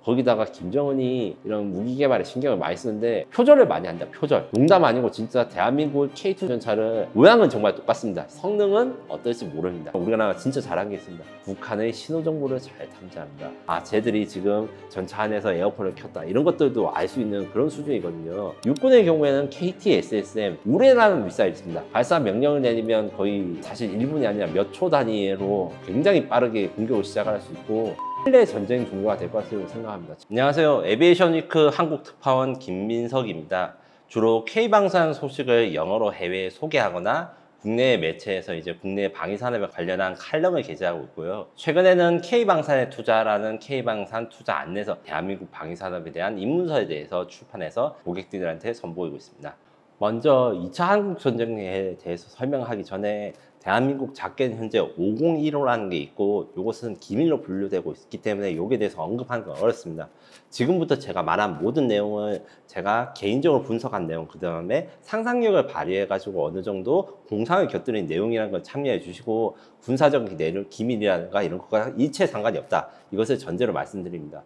거기다가 김정은이 이런 무기 개발에 신경을 많이 쓰는데 표절을 많이 한다. 표절. 농담 아니고 진짜 대한민국 K2 전차를 모양은 정말 똑같습니다. 성능은 어떨지 모릅니다. 우리나라가 진짜 잘한 게 있습니다. 북한의 신호정보를 잘 탐지합니다. 아, 쟤들이 지금 전차 안에서 에어컨을 켰다. 이런 것들도 알 수 있는 그런 수준이거든요. 육군의 경우에는 KT-SSM 우레라는 미사일이 있습니다. 발사 명령을 내리면 거의 사실 1분이 아니라 몇 초 단위로 굉장히 빠르게 공격을 시작할 수 있고 실내 전쟁 종류가 될 것 같다고 생각합니다. 안녕하세요. 에비에이션 위크 한국 특파원 김민석입니다. 주로 K방산 소식을 영어로 해외에 소개하거나 국내 매체에서 이제 국내 방위산업에 관련한 칼럼을 게재하고 있고요. 최근에는 K방산에 투자라는 K방산 투자 안내서, 대한민국 방위산업에 대한 입문서에 대해서 출판해서 고객들한테 선보이고 있습니다. 먼저 2차 한국전쟁에 대해서 설명하기 전에 대한민국 작게는 현재 501호라는 게 있고 이것은 기밀로 분류되고 있기 때문에 여기에 대해서 언급하는 건 어렵습니다. 지금부터 제가 말한 모든 내용을 제가 개인적으로 분석한 내용, 그 다음에 상상력을 발휘해 가지고 어느 정도 공상을 곁들인 내용이라는 걸 참여해 주시고 군사적 내용, 기밀이라든가 이런 것과 일체 상관이 없다, 이것을 전제로 말씀드립니다.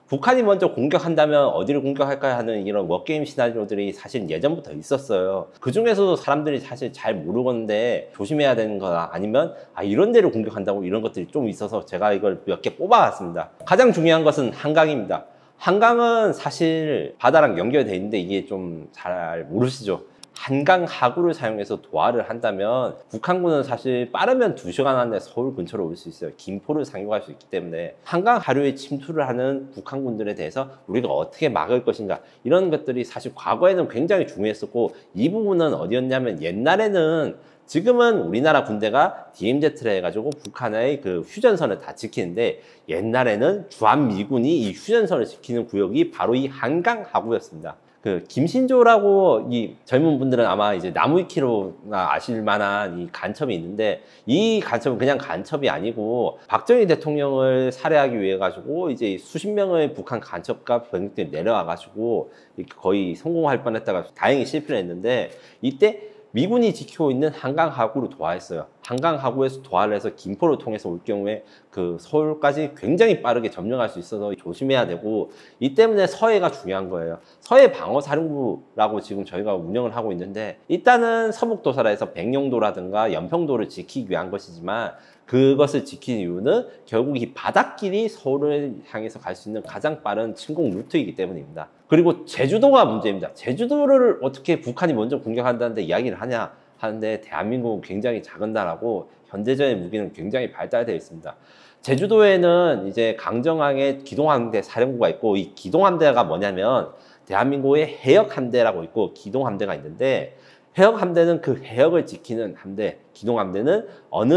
북한이 먼저 공격한다면 어디를 공격할까 하는 이런 워게임 시나리오들이 사실 예전부터 있었어요. 그 중에서도 사람들이 사실 잘 모르겠는데 조심해야 되는 거나 아니면 이런 데를 공격한다고 이런 것들이 좀 있어서 제가 이걸 몇 개 뽑아왔습니다. 가장 중요한 것은 한강입니다. 한강은 사실 바다랑 연결되어 있는데 이게 좀 잘 모르시죠? 한강 하구를 사용해서 도하를 한다면 북한군은 사실 빠르면 2시간 안에 서울 근처로 올 수 있어요. 김포를 상륙할 수 있기 때문에 한강 하류에 침투를 하는 북한군들에 대해서 우리가 어떻게 막을 것인가, 이런 것들이 사실 과거에는 굉장히 중요했었고, 이 부분은 어디였냐면 옛날에는, 지금은 우리나라 군대가 DMZ를 해가지고 북한의 그 휴전선을 다 지키는데 옛날에는 주한미군이 이 휴전선을 지키는 구역이 바로 이 한강 하구였습니다. 그 김신조라고 이 젊은 분들은 아마 이제 나무위키로나 아실 만한 이 간첩이 있는데, 이 간첩은 그냥 간첩이 아니고 박정희 대통령을 살해하기 위해 가지고 이제 수십 명의 북한 간첩과 병력들이 내려와 가지고 거의 성공할 뻔했다가 다행히 실패를 했는데, 이때 미군이 지키고 있는 한강 하구로 도하했어요. 한강 하구에서 도하를 해서 김포를 통해서 올 경우에 그 서울까지 굉장히 빠르게 점령할 수 있어서 조심해야 되고, 이 때문에 서해가 중요한 거예요. 서해 방어사령부라고 지금 저희가 운영을 하고 있는데, 일단은 서북도사라에서 백령도라든가 연평도를 지키기 위한 것이지만, 그것을 지키는 이유는 결국 이 바닷길이 서울을 향해서 갈 수 있는 가장 빠른 침공 루트이기 때문입니다. 그리고 제주도가 문제입니다. 제주도를 어떻게 북한이 먼저 공격한다는데 이야기를 하냐 하는데, 대한민국은 굉장히 작은 나라고 현대전의 무기는 굉장히 발달되어 있습니다. 제주도에는 이제 강정항에 기동함대 사령부가 있고, 이 기동함대가 뭐냐면 대한민국의 해역함대라고 있고 기동함대가 있는데, 해역함대는 그 해역을 지키는 함대, 기동함대는 어느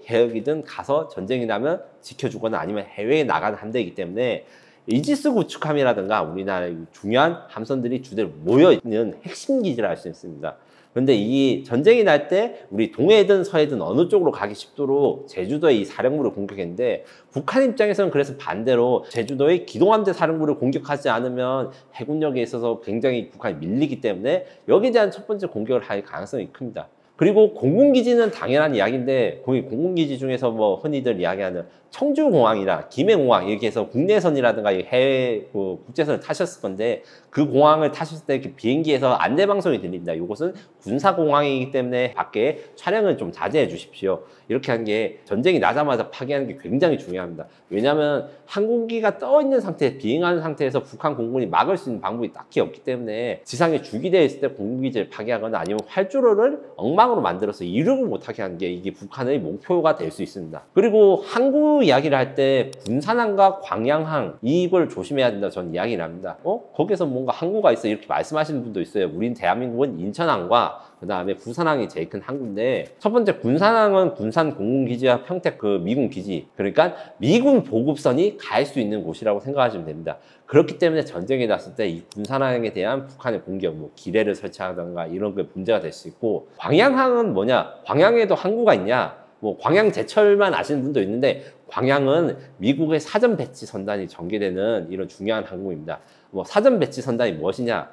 해역이든 가서 전쟁이 나면 지켜주거나 아니면 해외에 나가는 함대이기 때문에 이지스 구축함이라든가 우리나라의 중요한 함선들이 주대로 모여있는 핵심 기지라 할 수 있습니다. 그런데 이 전쟁이 날 때 우리 동해든 서해든 어느 쪽으로 가기 쉽도록 제주도의 이 사령부를 공격했는데, 북한 입장에서는 그래서 반대로 제주도의 기동함대 사령부를 공격하지 않으면 해군력에 있어서 굉장히 북한이 밀리기 때문에 여기에 대한 첫 번째 공격을 할 가능성이 큽니다. 그리고 공군기지는 당연한 이야기인데, 공군기지 중에서 뭐 흔히들 이야기하는 청주공항이나 김해공항, 이렇게 해서 국내선이라든가 해외 국제선을 타셨을 건데, 그 공항을 타셨을 때 비행기에서 안내방송이 들립니다. 이것은 군사공항이기 때문에 밖에 촬영을 좀 자제해 주십시오. 이렇게 한 게 전쟁이 나자마자 파기하는 게 굉장히 중요합니다. 왜냐하면 항공기가 떠 있는 상태, 비행하는 상태에서 북한 공군이 막을 수 있는 방법이 딱히 없기 때문에 지상에 주기되어 있을 때 공군기지를 파괴하거나 아니면 활주로를 엉망으로 만들어서 이륙을 못하게 하는 게 이게 북한의 목표가 될 수 있습니다. 그리고 항구 이야기를 할 때 군산항과 광양항, 이걸 조심해야 된다 저는 이야기를 합니다. 거기서 뭔가 항구가 있어 이렇게 말씀하시는 분도 있어요. 우린 대한민국은 인천항과 그 다음에 부산항이 제일 큰 항구인데, 첫 번째 군산항은 군산 공군기지와 평택 그 미군 기지, 그러니까 미군 보급선이 갈 수 있는 곳이라고 생각하시면 됩니다. 그렇기 때문에 전쟁이 났을 때 이 군산항에 대한 북한의 공격, 뭐 기뢰를 설치하던가 이런 게 문제가 될 수 있고, 광양항은 뭐냐, 광양에도 항구가 있냐, 뭐 광양 제철만 아시는 분도 있는데, 광양은 미국의 사전 배치 선단이 전개되는 이런 중요한 항구입니다. 뭐 사전 배치 선단이 무엇이냐,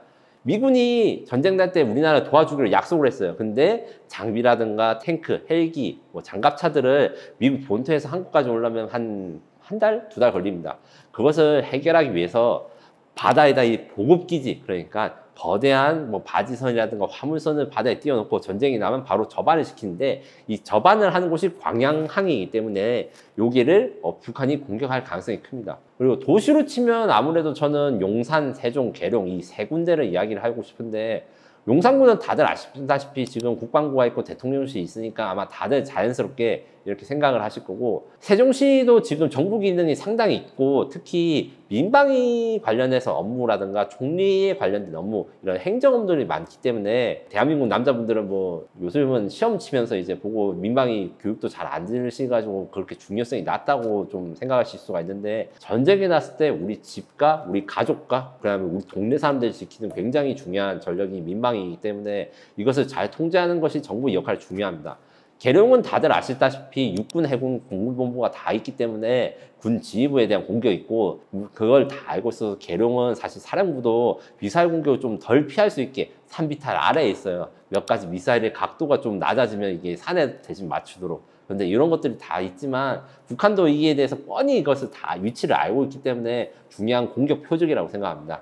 미군이 전쟁 날 때 우리나라 도와주기로 약속을 했어요. 근데 장비라든가 탱크, 헬기, 뭐 장갑차들을 미국 본토에서 한국까지 오려면 한 달, 2달 걸립니다. 그것을 해결하기 위해서 바다에다 이 보급기지, 그러니까 거대한 뭐 바지선이라든가 화물선을 바다에 띄워놓고 전쟁이 나면 바로 접안을 시키는데, 이 접안을 하는 곳이 광양항이기 때문에 여기를 북한이 공격할 가능성이 큽니다. 그리고 도시로 치면 아무래도 저는 용산, 세종, 계룡 이 세 군데를 이야기를 하고 싶은데, 용산구는 다들 아시다시피 지금 국방부가 있고 대통령실이 있으니까 아마 다들 자연스럽게 이렇게 생각을 하실 거고, 세종시도 지금 정부 기능이 상당히 있고, 특히 민방위 관련해서 업무라든가 총리에 관련된 업무, 이런 행정업무들이 많기 때문에 대한민국 남자분들은 뭐 요즘은 시험 치면서 이제 보고 민방위 교육도 잘 안 들으셔가지고 그렇게 중요성이 낮다고 좀 생각하실 수가 있는데, 전쟁이 났을 때 우리 집과 우리 가족과 그다음에 우리 동네 사람들을 지키는 굉장히 중요한 전력이 민방위이기 때문에 이것을 잘 통제하는 것이 정부의 역할이 중요합니다. 계룡은 다들 아시다시피 육군, 해군, 공군본부가 다 있기 때문에 군 지휘부에 대한 공격이 있고, 그걸 다 알고 있어서 계룡은 사실 사령부도 미사일 공격을 좀 덜 피할 수 있게 산비탈 아래에 있어요. 몇 가지 미사일의 각도가 좀 낮아지면 이게 산에 대신 맞추도록. 그런데 이런 것들이 다 있지만 북한도 이에 대해서 뻔히 이것을 다 위치를 알고 있기 때문에 중요한 공격 표적이라고 생각합니다.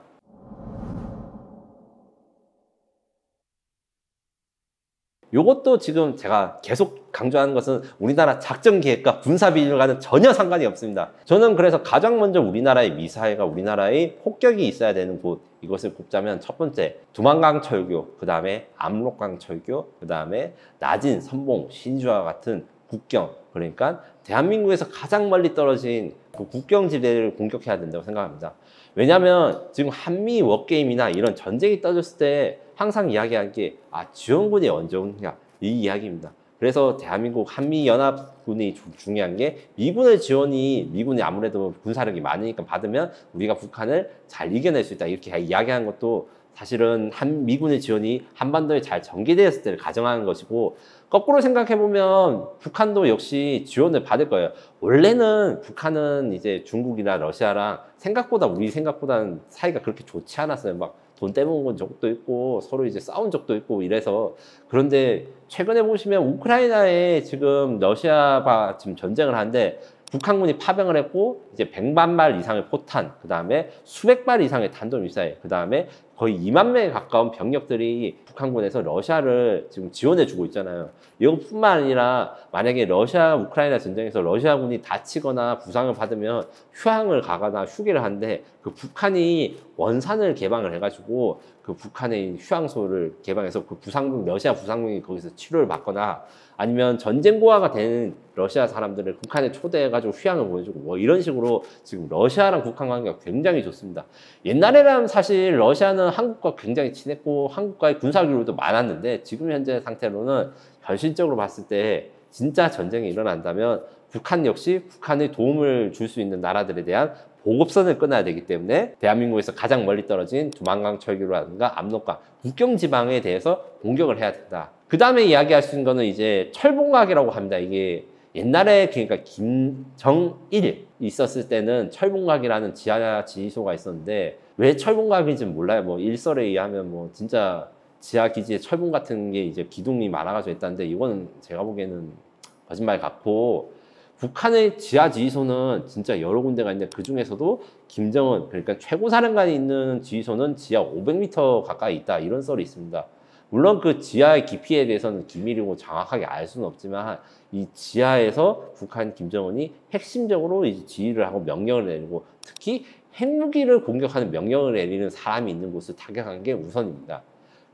요것도 지금 제가 계속 강조하는 것은 우리나라 작전 계획과 군사 비밀과는 전혀 상관이 없습니다. 저는 그래서 가장 먼저 우리나라의 미사일과 우리나라의 폭격이 있어야 되는 곳, 이것을 꼽자면 첫 번째 두만강 철교, 그 다음에 압록강 철교, 그 다음에 나진, 선봉, 신주와 같은 국경, 그러니까 대한민국에서 가장 멀리 떨어진 그 국경지대를 공격해야 된다고 생각합니다. 왜냐하면 지금 한미 워게임이나 이런 전쟁이 떠졌을 때 항상 이야기하는 게 지원군이 언제 오느냐, 이 이야기입니다. 그래서 대한민국 한미연합군이 중요한 게 미군이 아무래도 군사력이 많으니까 받으면 우리가 북한을 잘 이겨낼 수 있다, 이렇게 이야기하는 것도 사실은 미군의 지원이 한반도에 잘 전개되었을 때를 가정하는 것이고, 거꾸로 생각해보면 북한도 역시 지원을 받을 거예요. 원래는 북한은 이제 중국이나 러시아랑 우리 생각보다는 사이가 그렇게 좋지 않았어요. 막 돈 떼먹은 적도 있고 서로 이제 싸운 적도 있고 이래서. 그런데 최근에 보시면 우크라이나에 지금 러시아가 지금 전쟁을 하는데 북한군이 파병을 했고, 이제 100만 발 이상의 포탄, 그 다음에 수백 발 이상의 탄도미사일, 그 다음에 거의 2만 명에 가까운 병력들이 북한군에서 러시아를 지금 지원해주고 있잖아요. 이것뿐만 아니라 만약에 러시아 우크라이나 전쟁에서 러시아군이 다치거나 부상을 받으면 휴양을 가거나 휴게를 하는데, 그 북한이 원산을 개방을 해가지고 그 북한의 휴양소를 개방해서 그 러시아 부상병이 거기서 치료를 받거나, 아니면 전쟁고아가 된 러시아 사람들을 북한에 초대해가지고 휴양을 보여주고, 뭐 이런 식으로 지금 러시아랑 북한 관계가 굉장히 좋습니다. 옛날에는 사실 러시아는 한국과 굉장히 친했고 한국과의 군사교류도 많았는데, 지금 현재 상태로는 현실적으로 봤을 때 진짜 전쟁이 일어난다면 북한 역시 북한에 도움을 줄 수 있는 나라들에 대한 보급선을 끊어야 되기 때문에 대한민국에서 가장 멀리 떨어진 두만강 철교라든가 압록강 국경 지방에 대해서 공격을 해야 된다. 그 다음에 이야기할 수 있는 거는 이제 철봉각이라고 합니다. 이게 옛날에 그러니까 김정일 있었을 때는 철봉각이라는 지하 지휘소가 있었는데, 왜 철봉각인지는 몰라요. 뭐 일설에 의하면 뭐 진짜 지하 기지에 철봉 같은 게 이제 기둥이 많아가지고 있다는데, 이거는 제가 보기에는 거짓말 같고, 북한의 지하 지휘소는 진짜 여러 군데가 있는데 그 중에서도 김정은, 그러니까 최고사령관이 있는 지휘소는 지하 500m 가까이 있다, 이런 썰이 있습니다. 물론 그 지하의 깊이에 대해서는 기밀이고 정확하게 알 수는 없지만, 이 지하에서 북한 김정은이 핵심적으로 이제 지휘를 하고 명령을 내리고, 특히 핵무기를 공격하는 명령을 내리는 사람이 있는 곳을 타격한 게 우선입니다.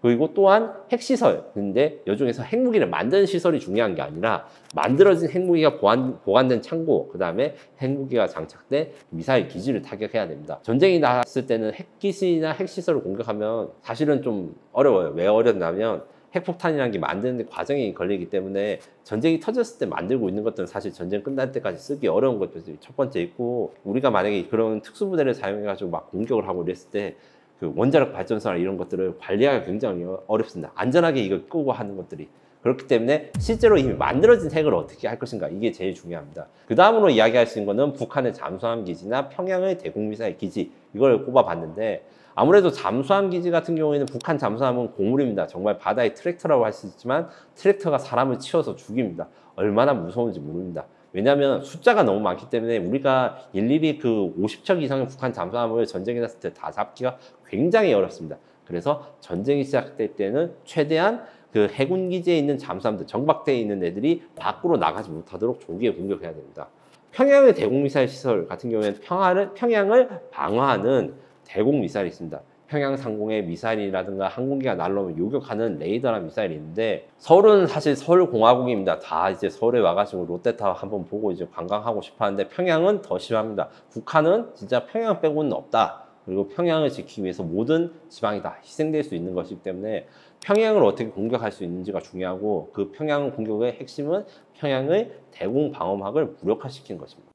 그리고 또한 핵시설, 근데 여중에서 핵무기를 만드는 시설이 중요한 게 아니라 만들어진 핵무기가 보관된 창고, 그 다음에 핵무기가 장착된 미사일 기지를 타격해야 됩니다. 전쟁이 났을 때는 핵기지나 핵시설을 공격하면 사실은 좀 어려워요. 왜 어렵냐면 핵폭탄이라는 게 만드는 데 과정이 걸리기 때문에 전쟁이 터졌을 때 만들고 있는 것들은 사실 전쟁 끝날 때까지 쓰기 어려운 것들이 첫 번째 있고, 우리가 만약에 그런 특수부대를 사용해가지고 막 공격을 하고 이랬을 때 그 원자력 발전소나 이런 것들을 관리하기가 굉장히 어렵습니다. 안전하게 이걸 끄고 하는 것들이. 그렇기 때문에 실제로 이미 만들어진 핵을 어떻게 할 것인가, 이게 제일 중요합니다. 그 다음으로 이야기할 수 있는 거는 북한의 잠수함 기지나 평양의 대공미사일 기지, 이걸 꼽아봤는데, 아무래도 잠수함 기지 같은 경우에는 북한 잠수함은 고물입니다. 정말 바다의 트랙터라고 할 수 있지만 트랙터가 사람을 치어서 죽입니다. 얼마나 무서운지 모릅니다. 왜냐하면 숫자가 너무 많기 때문에 우리가 일일이 그 50척 이상의 북한 잠수함을 전쟁이 났을 때 다 잡기가 굉장히 어렵습니다. 그래서 전쟁이 시작될 때는 최대한 그 해군 기지에 있는 잠수함들, 정박대에 있는 애들이 밖으로 나가지 못하도록 조기에 공격해야 됩니다. 평양의 대공미사일 시설 같은 경우에는 평양을 방어하는 대공미사일이 있습니다. 평양 상공의 미사일이라든가 항공기가 날라오면 요격하는 레이더나 미사일이 있는데, 서울은 사실 서울공화국입니다. 다 이제 서울에 와가지고 롯데타워 한번 보고 이제 관광하고 싶어 하는데, 평양은 더 심합니다. 북한은 진짜 평양 빼고는 없다. 그리고 평양을 지키기 위해서 모든 지방이 다 희생될 수 있는 것이기 때문에 평양을 어떻게 공격할 수 있는지가 중요하고, 그 평양 공격의 핵심은 평양의 대공 방어막을 무력화시키는 것입니다.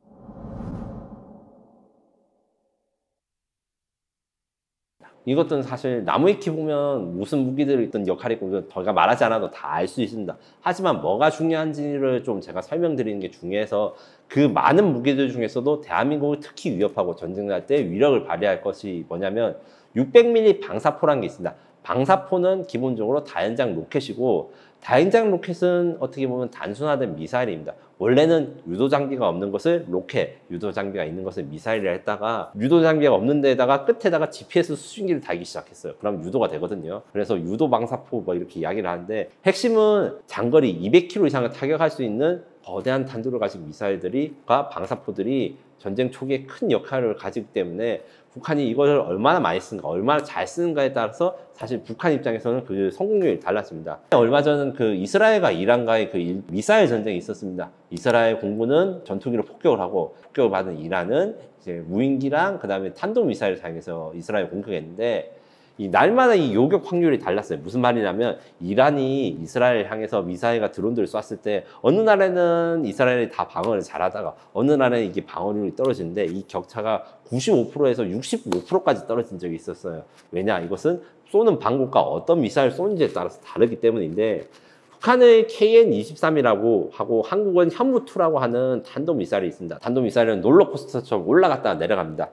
이것들은 사실 나무위키 보면 무슨 무기들이 있던 역할이 있고 저희가 말하지 않아도 다 알 수 있습니다. 하지만 뭐가 중요한지를 좀 제가 설명드리는 게 중요해서, 그 많은 무기들 중에서도 대한민국을 특히 위협하고 전쟁날 때 위력을 발휘할 것이 뭐냐면 600mm 방사포라는 게 있습니다. 방사포는 기본적으로 다연장 로켓이고, 다연장 로켓은 어떻게 보면 단순화된 미사일입니다. 원래는 유도 장비가 없는 것을 로켓, 유도 장비가 있는 것을 미사일이라 했다가, 유도 장비가 없는 데다가 끝에다가 GPS 수신기를 달기 시작했어요. 그럼 유도가 되거든요. 그래서 유도 방사포 뭐 이렇게 이야기를 하는데, 핵심은 장거리 200km 이상을 타격할 수 있는 거대한 탄두를 가진 미사일들과 방사포들이 전쟁 초기에 큰 역할을 가지기 때문에 북한이 이걸 얼마나 많이 쓰는가, 얼마나 잘 쓰는가에 따라서 사실 북한 입장에서는 그 성공률이 달랐습니다. 얼마 전 그 이스라엘과 이란과의 그 미사일 전쟁이 있었습니다. 이스라엘 공군은 전투기로 폭격을 하고, 폭격을 받은 이란은 이제 무인기랑 그다음에 탄도 미사일을 사용해서 이스라엘 공격했는데, 이 날마다 이 요격 확률이 달랐어요. 무슨 말이냐면, 이란이 이스라엘 향해서 미사일과 드론들을 쐈을 때 어느 날에는 이스라엘이 다 방어를 잘하다가 어느 날에는 이게 방어율이 떨어지는데, 이 격차가 95%에서 65%까지 떨어진 적이 있었어요. 왜냐? 이것은 쏘는 방법과 어떤 미사일을 쏘는지에 따라서 다르기 때문인데, 북한의 KN-23이라고 하고 한국은 현무2라고 하는 탄도미사일이 있습니다. 탄도미사일은 롤러코스터처럼 올라갔다가 내려갑니다.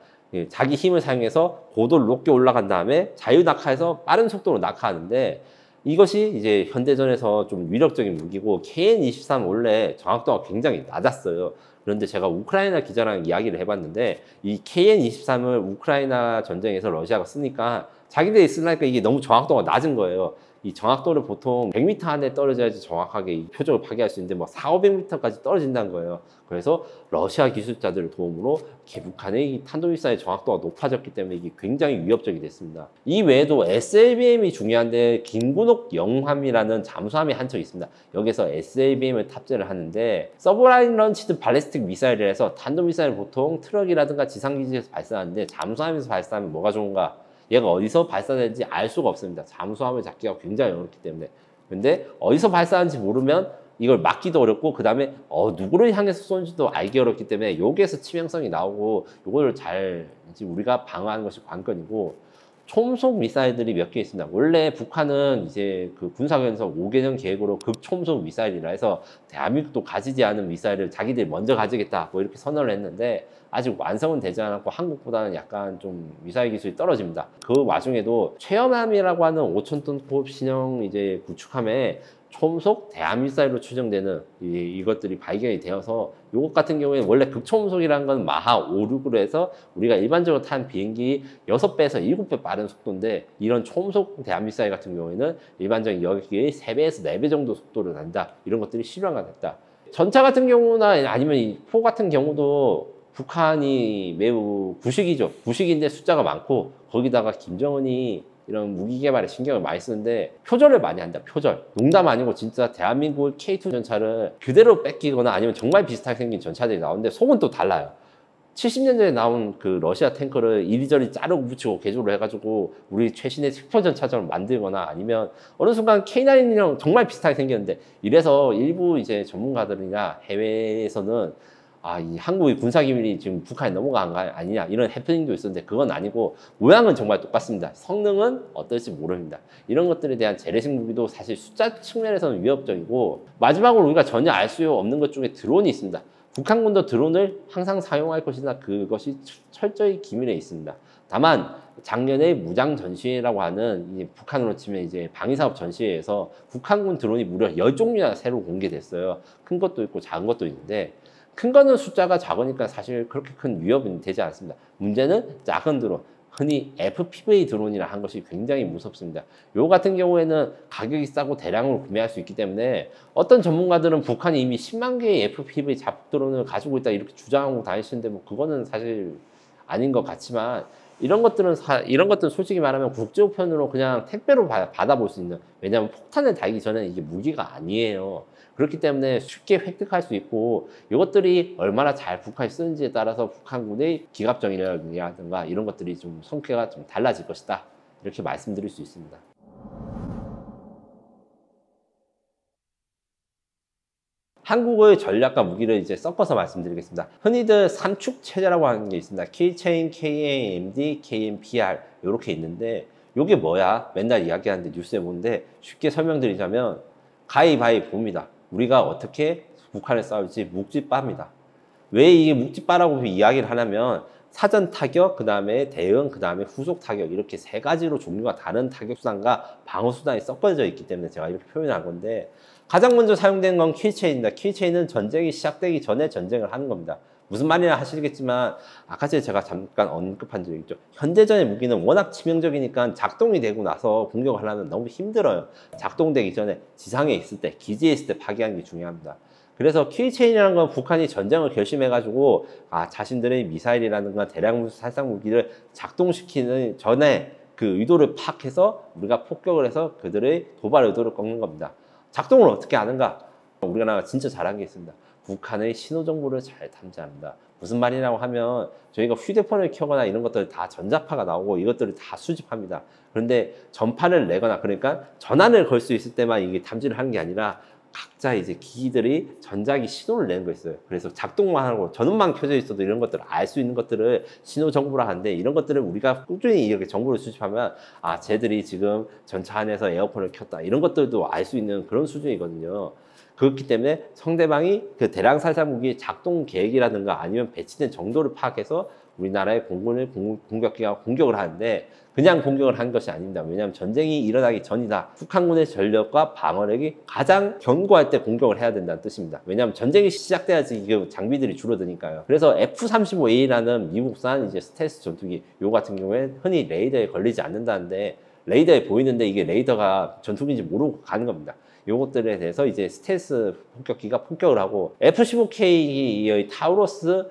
자기 힘을 사용해서 고도를 높게 올라간 다음에 자유낙하해서 빠른 속도로 낙하하는데, 이것이 이제 현대전에서 좀 위력적인 무기고, KN-23 원래 정확도가 굉장히 낮았어요. 그런데 제가 우크라이나 기자랑 이야기를 해봤는데, 이 KN-23을 우크라이나 전쟁에서 러시아가 쓰니까 자기들이 쓰니까 이게 너무 정확도가 낮은 거예요. 이 정확도를 보통 100m 안에 떨어져야지 정확하게 이 표적을 파괴할 수 있는데 뭐 400~500m까지 떨어진다는 거예요. 그래서 러시아 기술자들의 도움으로 북한의 이 탄도미사일 정확도가 높아졌기 때문에 이게 굉장히 위협적이 됐습니다. 이 외에도 SLBM이 중요한데, 김군옥 영함이라는 잠수함이 한 척 있습니다. 여기서 SLBM을 탑재를 하는데, 서브라인 런치드 발리스틱 미사일이라서 탄도미사일 보통 트럭이라든가 지상기지에서 발사하는데, 잠수함에서 발사하면 뭐가 좋은가? 얘가 어디서 발사되는지 알 수가 없습니다. 잠수함을 잡기가 굉장히 어렵기 때문에. 근데 어디서 발사하는지 모르면 이걸 막기도 어렵고, 그 다음에 누구를 향해서 쏘는지도 알기 어렵기 때문에 여기에서 치명성이 나오고, 이거를 잘 우리가 방어하는 것이 관건이고, 초음속 미사일들이 몇 개 있습니다. 원래 북한은 이제 그 군사교에서 5개년 계획으로 극초음속 미사일이라 해서 대한민국도 가지지 않은 미사일을 자기들이 먼저 가지겠다 뭐 이렇게 선언을 했는데, 아직 완성은 되지 않았고 한국보다는 약간 좀 미사일 기술이 떨어집니다. 그 와중에도 최연함이라고 하는 5,000톤 호흡 신형 이제 구축함에 초음속 대함미사일로 추정되는 이것들이 발견이 되어서, 이것 같은 경우에 원래 극초음속이라는 건 마하 5, 6으로 해서 우리가 일반적으로 탄 비행기 6배에서 7배 빠른 속도인데, 이런 초음속 대함미사일 같은 경우에는 일반적인 여기의 3배에서 4배 정도 속도를 난다. 이런 것들이 실현가 됐다. 전차 같은 경우나 아니면 이 포 같은 경우도 북한이 매우 구식이죠. 구식인데 숫자가 많고, 거기다가 김정은이 이런 무기 개발에 신경을 많이 쓰는데 표절을 많이 한다. 표절. 농담 아니고 진짜 대한민국 K2 전차를 그대로 뺏기거나 아니면 정말 비슷하게 생긴 전차들이 나오는데 속은 또 달라요. 70년 전에 나온 그 러시아 탱커를 이리저리 자르고 붙이고 개조를 해가지고 우리 최신의 특전차처럼 만들거나, 아니면 어느 순간 K9이랑 정말 비슷하게 생겼는데, 이래서 일부 이제 전문가들이나 해외에서는 이 한국의 군사기밀이 지금 북한에 넘어간 거 아니냐, 이런 해프닝도 있었는데, 그건 아니고 모양은 정말 똑같습니다. 성능은 어떨지 모릅니다. 이런 것들에 대한 재래식 무기도 사실 숫자 측면에서는 위협적이고, 마지막으로 우리가 전혀 알 수 없는 것 중에 드론이 있습니다. 북한군도 드론을 항상 사용할 것이나 그것이 철저히 기밀에 있습니다. 다만 작년에 무장 전시회라고 하는 이 북한으로 치면 이제 방위사업 전시회에서 북한군 드론이 무려 10종류나 새로 공개됐어요. 큰 것도 있고 작은 것도 있는데 큰 거는 숫자가 작으니까 사실 그렇게 큰 위협은 되지 않습니다. 문제는 작은 드론, 흔히 FPV 드론이라 한 것이 굉장히 무섭습니다. 요 같은 경우에는 가격이 싸고 대량으로 구매할 수 있기 때문에 어떤 전문가들은 북한이 이미 10만 개의 FPV 자폭 드론을 가지고 있다 이렇게 주장하고 다니시는데 뭐 그거는 사실 아닌 것 같지만 이런 것들은 솔직히 말하면 국제우편으로 그냥 택배로 받아볼 수 있는, 왜냐하면 폭탄을 달기 전에 이게 무기가 아니에요. 그렇기 때문에 쉽게 획득할 수 있고 이것들이 얼마나 잘 북한이 쓰는지에 따라서 북한군의 기갑정이라든가 이런 것들이 좀 성격가 좀 달라질 것이다, 이렇게 말씀드릴 수 있습니다. 한국의 전략과 무기를 이제 섞어서 말씀드리겠습니다. 흔히들 삼축 체제라고 하는 게 있습니다. K체인, KAMD, KMPR 이렇게 있는데 이게 뭐야? 맨날 이야기하는데 뉴스에 보는데 쉽게 설명드리자면 가위바위보입니다. 우리가 어떻게 북한을 싸울지 묵찌빠입니다. 왜 이게 묵찌빠라고 이야기를 하냐면 사전 타격, 그 다음에 대응, 그 다음에 후속 타격 이렇게 세 가지로 종류가 다른 타격 수단과 방어 수단이 섞어져 있기 때문에 제가 이렇게 표현한 건데 가장 먼저 사용된 건 키체인입니다. 키체인은 전쟁이 시작되기 전에 전쟁을 하는 겁니다. 무슨 말이냐 하시겠지만 아까 전에 제가 잠깐 언급한 적이 있죠. 현대전의 무기는 워낙 치명적이니까 작동이 되고 나서 공격을 하려면 너무 힘들어요. 작동되기 전에 지상에 있을 때, 기지에 있을 때 파괴하는 게 중요합니다. 그래서 키체인이라는 건 북한이 전쟁을 결심해가지고 자신들의 미사일이라든가 대량 살상 무기를 작동시키는 전에 그 의도를 파악해서 우리가 폭격을 해서 그들의 도발 의도를 꺾는 겁니다. 작동을 어떻게 하는가? 우리나라가 진짜 잘한 게 있습니다. 북한의 신호 정보를 잘 탐지합니다. 무슨 말이냐고 하면 저희가 휴대폰을 켜거나 이런 것들 다 전자파가 나오고 이것들을 다 수집합니다. 그런데 전파를 내거나 그러니까 전환을 걸 수 있을 때만 이게 탐지를 하는 게 아니라 각자 이제 기기들이 전자기 신호를 내는 거 있어요. 그래서 작동만 하고 전원만 켜져 있어도 이런 것들을 알 수 있는 것들을 신호 정보라 하는데 이런 것들을 우리가 꾸준히 이렇게 정보를 수집하면 쟤들이 지금 전차 안에서 에어컨을 켰다 이런 것들도 알 수 있는 그런 수준이거든요. 그렇기 때문에 상대방이 그 대량 살상 무기의 작동 계획이라든가 아니면 배치된 정도를 파악해서 우리나라의 공군을 공격기가 공격을 하는데 그냥 공격을 한 것이 아닙니다. 왜냐하면 전쟁이 일어나기 전이다. 북한군의 전력과 방어력이 가장 견고할 때 공격을 해야 된다는 뜻입니다. 왜냐하면 전쟁이 시작돼야지 이게 장비들이 줄어드니까요. 그래서 F-35A라는 미국산 이제 스텔스 전투기 요 같은 경우에 흔히 레이더에 걸리지 않는다는데 레이더에 보이는데 이게 레이더가 전투기인지 모르고 가는 겁니다. 요것들에 대해서 이제 스텔스 폭격기가 폭격을 하고 F-15K의 타우러스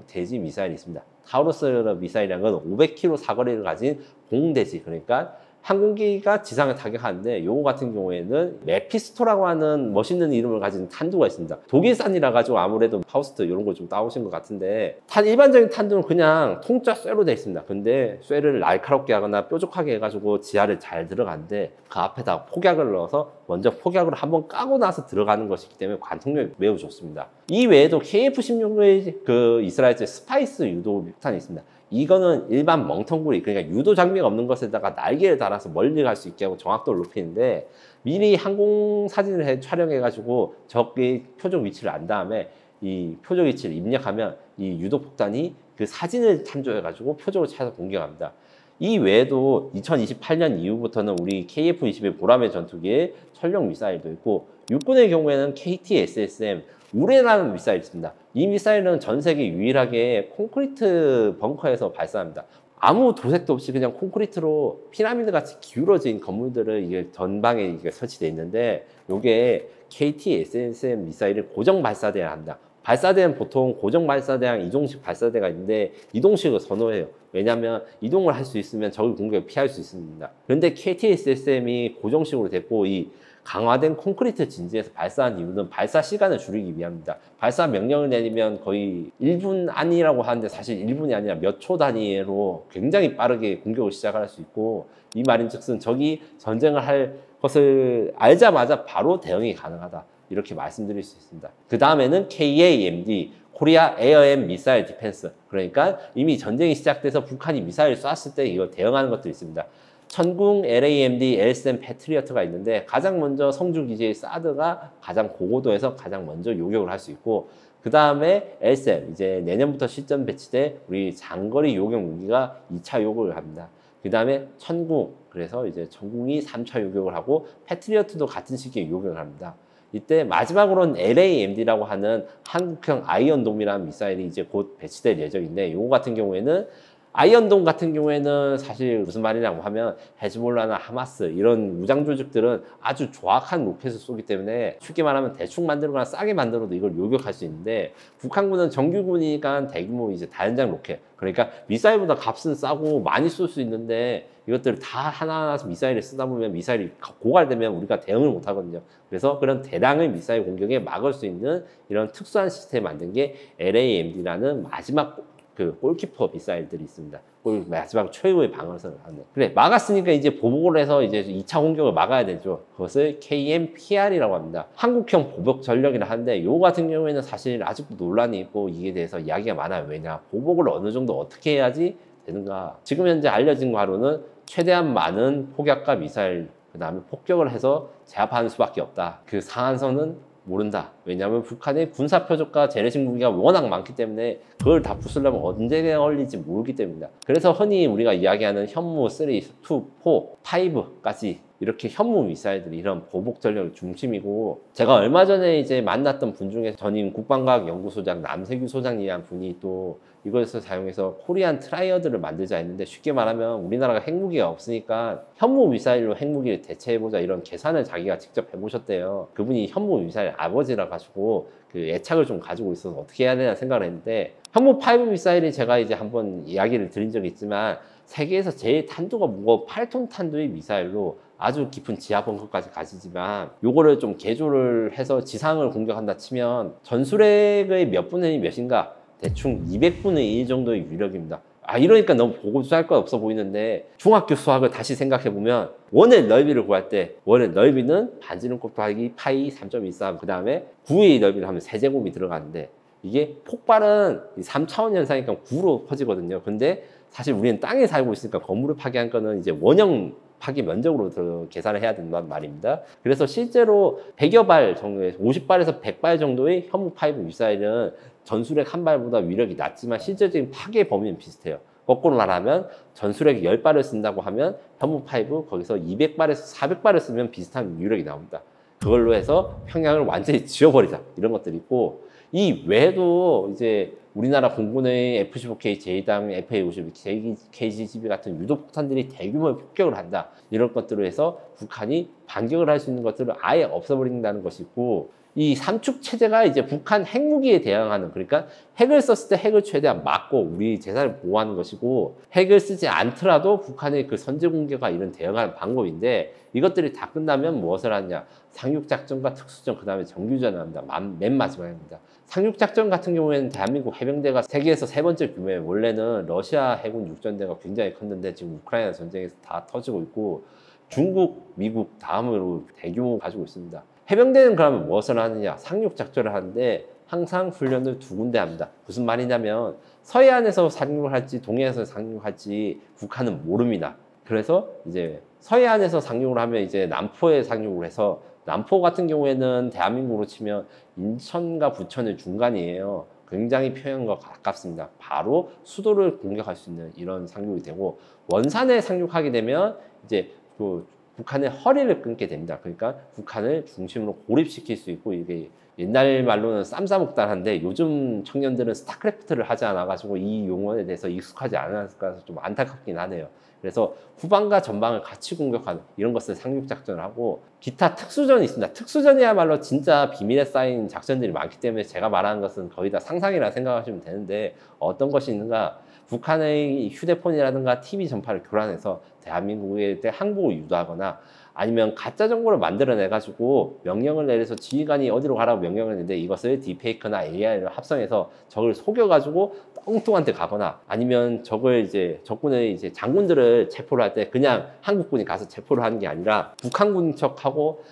대지 미사일이 있습니다. 타우러스 미사일이라는 건 500km 사거리를 가진 공대지, 그러니까 항공기가 지상을 타격하는데 요거 같은 경우에는 메피스토라고 하는 멋있는 이름을 가진 탄두가 있습니다. 독일산이라 가지고 아무래도 파우스트 이런 걸 좀 따오신 것 같은데 일반적인 탄두는 그냥 통짜 쇠로 되어 있습니다. 근데 쇠를 날카롭게 하거나 뾰족하게 해가지고 지하를 잘 들어가는데 그 앞에다 폭약을 넣어서 먼저 폭약을 한번 까고 나서 들어가는 것이기 때문에 관통력이 매우 좋습니다. 이 외에도 KF-16의 그 이스라엘제 스파이스 유도 폭탄이 있습니다. 이거는 일반 멍텅구리, 그러니까 유도 장비가 없는 것에다가 날개를 달아서 멀리 갈 수 있게 하고 정확도를 높이는데 미리 항공 사진을 촬영해가지고 적의 표적 위치를 안 다음에 이 표적 위치를 입력하면 이 유도 폭탄이 그 사진을 참조해가지고 표적을 찾아서 공격합니다. 이 외에도 2028년 이후부터는 우리 KF-21 보라매 전투기에 전력 미사일도 있고 육군의 경우에는 KT-SSM 우레라는 미사일이 있습니다. 이 미사일은 전 세계 유일하게 콘크리트 벙커에서 발사합니다. 아무 도색도 없이 그냥 콘크리트로 피라미드 같이 기울어진 건물들을 이게 전방에 이게 설치되어 있는데 이게 KT-SSM 미사일을 고정 발사대야 합니다. 발사대는 보통 고정 발사대랑 이동식 발사대가 있는데 이동식을 선호해요. 왜냐하면 이동을 할 수 있으면 적의 공격을 피할 수 있습니다. 그런데 KT-SSM이 고정식으로 됐고 이 강화된 콘크리트 진지에서 발사한 이유는 발사 시간을 줄이기 위함입니다. 발사 명령을 내리면 거의 1분 안이라고 하는데 사실 1분이 아니라 몇 초 단위로 굉장히 빠르게 공격을 시작할 수 있고 이 말인즉슨 적이 전쟁을 할 것을 알자마자 바로 대응이 가능하다. 이렇게 말씀드릴 수 있습니다. 그 다음에는 KAMD, 코리아 에어 앤 미사일 디펜스. 그러니까 이미 전쟁이 시작돼서 북한이 미사일을 쐈을 때 이걸 대응하는 것도 있습니다. 천궁, LAMD, LSM 패트리어트가 있는데 가장 먼저 성주 기지의 사드가 가장 고고도에서 가장 먼저 요격을 할 수 있고 그 다음에 LSM, 이제 내년부터 실전 배치돼 우리 장거리 요격 무기가 2차 요격을 합니다. 그 다음에 천궁, 그래서 이제 천궁이 3차 요격을 하고 패트리어트도 같은 시기에 요격을 합니다. 이때 마지막으로는 LAMD라고 하는 한국형 아이언돔이라는 미사일이 이제 곧 배치될 예정인데, 이거 같은 경우에는 아이언돔 같은 경우에는 사실 무슨 말이냐고 하면 헤즈볼라나 하마스 이런 무장 조직들은 아주 정확한 로켓을 쏘기 때문에 쉽게 말하면 대충 만들거나 싸게 만들어도 이걸 요격할 수 있는데, 북한군은 정규군이니까 대규모 이제 다연장 로켓, 그러니까 미사일보다 값은 싸고 많이 쏠 수 있는데 이것들을 다 하나하나 미사일을 쓰다 보면 미사일이 고갈되면 우리가 대응을 못 하거든요. 그래서 그런 대량의 미사일 공격에 막을 수 있는 이런 특수한 시스템을 만든 게 LAMD라는 마지막 그 골키퍼 미사일들이 있습니다. 마지막 최후의 방어선을 하는. 그래, 막았으니까 이제 보복을 해서 이제 2차 공격을 막아야 되죠. 그것을 KMPR이라고 합니다. 한국형 보복 전력이라 하는데, 이거 같은 경우에는 사실 아직도 논란이 있고 이에 대해서 이야기가 많아요. 왜냐? 보복을 어느 정도 어떻게 해야지 되는가? 지금 현재 알려진 바로는 최대한 많은 폭약과 미사일, 그 다음에 폭격을 해서 제압하는 수밖에 없다. 그 상한선은 모른다. 왜냐하면 북한의 군사 표적과 재래식 무기가 워낙 많기 때문에 그걸 다 부수려면 언제 걸릴지 모르기 때문이다. 그래서 흔히 우리가 이야기하는 현무 3, 2, 4, 5까지 이렇게 현무 미사일들이 이런 보복 전력의 중심이고, 제가 얼마 전에 이제 만났던 분 중에 전임 국방과학연구소장 남세규 소장이라는 분이 또 이것을 사용해서 코리안 트라이어드를 만들자 했는데, 쉽게 말하면 우리나라가 핵무기가 없으니까 현무 미사일로 핵무기를 대체해보자 이런 계산을 자기가 직접 해보셨대요. 그분이 현무 미사일 아버지라 가지고 그 애착을 좀 가지고 있어서 어떻게 해야 되나 생각을 했는데, 현무 5 미사일이 제가 이제 한번 이야기를 드린 적이 있지만 세계에서 제일 탄두가 무거워 8톤 탄두의 미사일로 아주 깊은 지하 벙커까지 가시지만, 요거를 좀 개조를 해서 지상을 공격한다 치면 전술핵의 몇 분의 몇인가, 대충 200분의 1 정도의 위력입니다. 이러니까 너무 보고할 거 없어 보이는데, 중학교 수학을 다시 생각해보면 원의 넓이를 구할 때 원의 넓이는 반지름 곱하기 파이 3.13, 그 다음에 9의 넓이를 하면 세제곱이 들어가는데, 이게 폭발은 3차원 현상이니까 9로 퍼지거든요. 근데 사실 우리는 땅에 살고 있으니까 건물을 파괴한 거는 이제 원형 파괴 면적으로 계산을 해야 된단 말입니다. 그래서 실제로 100여 발 정도의 50발에서 100발 정도의 현무 5 미사일은 전술핵 한 발보다 위력이 낮지만 실질적인 파괴 범위는 비슷해요. 거꾸로 말하면 전술핵 10발을 쓴다고 하면 현무 5 거기서 200발에서 400발을 쓰면 비슷한 위력이 나옵니다. 그걸로 해서 평양을 완전히 지워버리자 이런 것들이 있고, 이 외에도 이제 우리나라 공군의 F-15K, 제이당, FA-52, KGB 같은 유도폭탄들이 대규모의 폭격을 한다. 이런 것들로 해서 북한이 반격을 할 수 있는 것들을 아예 없애버린다는 것이 있고, 이 삼축 체제가 이제 북한 핵무기에 대항하는, 그러니까 핵을 썼을 때 핵을 최대한 막고 우리 재산을 보호하는 것이고, 핵을 쓰지 않더라도 북한의 그 선제 공격과 이런 대응하는 방법인데, 이것들이 다 끝나면 무엇을 하느냐? 상륙작전과 특수전, 그 다음에 정규전을 합니다. 맨 마지막입니다. 상륙작전 같은 경우에는 대한민국 해병대가 세계에서 3번째 규모예요. 원래는 러시아 해군 육전대가 굉장히 컸는데 지금 우크라이나 전쟁에서 다 터지고 있고, 중국, 미국 다음으로 대규모 가지고 있습니다. 해병대는 그러면 무엇을 하느냐? 상륙작전을 하는데 항상 훈련을 2군데 합니다. 무슨 말이냐면 서해안에서 상륙을 할지 동해안에서 상륙을 할지 북한은 모릅니다. 그래서 이제 서해안에서 상륙을 하면 이제 남포에 상륙을 해서, 남포 같은 경우에는 대한민국으로 치면 인천과 부천의 중간이에요. 굉장히 평양과 가깝습니다. 바로 수도를 공격할 수 있는 이런 상륙이 되고, 원산에 상륙하게 되면 이제 그 북한의 허리를 끊게 됩니다. 그러니까 북한을 중심으로 고립시킬 수 있고, 이게 옛날 말로는 쌈싸먹다한데 요즘 청년들은 스타크래프트를 하지 않아가지고 이 용어에 대해서 익숙하지 않아서 좀 안타깝긴 하네요. 그래서 후방과 전방을 같이 공격하는 이런 것을 상륙작전을 하고, 기타 특수전이 있습니다. 특수전이야말로 진짜 비밀에 쌓인 작전들이 많기 때문에 제가 말하는 것은 거의 다 상상이라 생각하시면 되는데, 어떤 것이 있는가? 북한의 휴대폰이라든가 TV 전파를 교란해서 대한민국에 대해 항복을 유도하거나, 아니면 가짜 정보를 만들어내가지고 명령을 내려서 지휘관이 어디로 가라고 명령을 내는데 이것을 딥페이크나 AI를 합성해서 적을 속여가지고 엉뚱한 데 가거나, 아니면 적을 이제 적군의 이제 장군들을 체포를 할 때 그냥 한국군이 가서 체포를 하는 게 아니라 북한군인 척하고,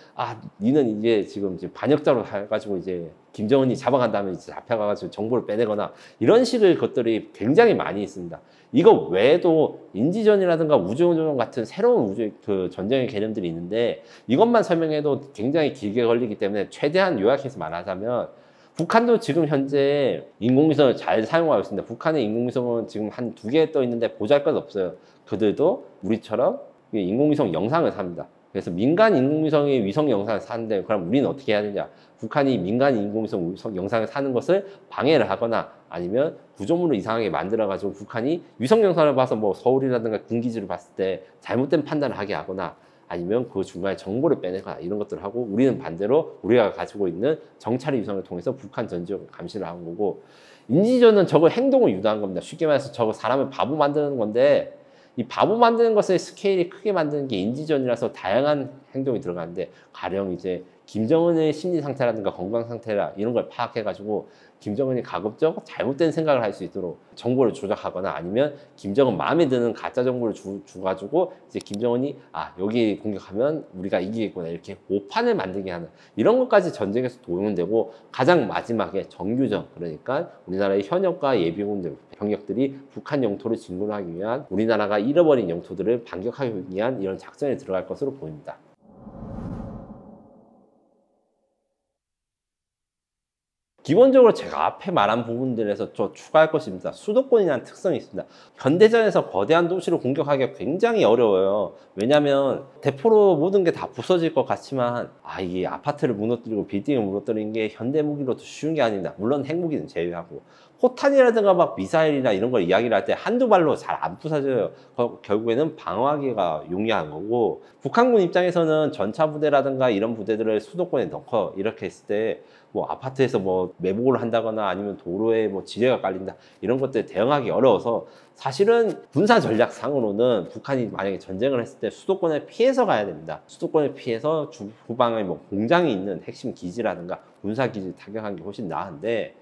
니는 이제 지금 이제 반역자로 해가지고 이제 김정은이 잡아간 다음에 이제 잡혀가가지고 정보를 빼내거나, 이런 식의 것들이 굉장히 많이 있습니다. 이거 외에도 인지전이라든가 우주전 같은 새로운 그 전쟁의 개념들이 있는데, 이것만 설명해도 굉장히 길게 걸리기 때문에 최대한 요약해서 말하자면, 북한도 지금 현재 인공위성을 잘 사용하고 있습니다. 북한의 인공위성은 지금 한 2개 떠 있는데 보잘것없어요. 그들도 우리처럼 인공위성 영상을 삽니다. 그래서 민간 인공위성의 위성 영상을 사는데 그럼 우리는 어떻게 해야 되냐? 북한이 민간 인공위성 영상을 사는 것을 방해를 하거나 아니면 구조물을 이상하게 만들어가지고 북한이 위성 영상을 봐서 뭐 서울이라든가 군기지를 봤을 때 잘못된 판단을 하게 하거나 아니면 그 중간에 정보를 빼내거나 이런 것들을 하고 우리는 반대로 우리가 가지고 있는 정찰 위성을 통해서 북한 전 지역을 감시를 하는 거고 인지전은 저거 행동을 유도한 겁니다. 쉽게 말해서 저거 사람을 바보 만드는 건데 이 바보 만드는 것의 스케일이 크게 만드는 게 인지전이라서 다양한 행동이 들어가는데 가령 이제 김정은의 심리 상태라든가 건강 상태라 이런 걸 파악해가지고 김정은이 가급적 잘못된 생각을 할 수 있도록 정보를 조작하거나 아니면 김정은 마음에 드는 가짜 정보를 줘가지고 이제 김정은이 아 여기 공격하면 우리가 이기겠구나 이렇게 오판을 만들게 하는 이런 것까지 전쟁에서 도용되고 가장 마지막에 정규전 그러니까 우리나라의 현역과 예비군들 병력들이 북한 영토를 진군하기 위한 우리나라가 잃어버린 영토들을 반격하기 위한 이런 작전에 들어갈 것으로 보입니다. 기본적으로 제가 앞에 말한 부분들에서 좀 추가할 것입니다. 수도권이라는 특성이 있습니다. 현대전에서 거대한 도시를 공격하기가 굉장히 어려워요. 왜냐하면 대포로 모든 게 다 부서질 것 같지만 이게 아파트를 무너뜨리고 빌딩을 무너뜨리는 게 현대 무기로도 쉬운 게 아닙니다. 물론 핵무기는 제외하고 포탄이라든가 막 미사일이나 이런 걸 이야기를 할 때 한두 발로 잘 안 부서져요. 결국에는 방어하기가 용이한 거고 북한군 입장에서는 전차 부대라든가 이런 부대들을 수도권에 넣고 이렇게 했을 때 뭐 아파트에서 뭐 매복을 한다거나 아니면 도로에 뭐 지뢰가 깔린다 이런 것들 대응하기 어려워서 사실은 군사 전략상으로는 북한이 만약에 전쟁을 했을 때 수도권을 피해서 가야 됩니다. 수도권을 피해서 후방에 뭐 공장이 있는 핵심 기지라든가 군사 기지 타격하는 게 훨씬 나은데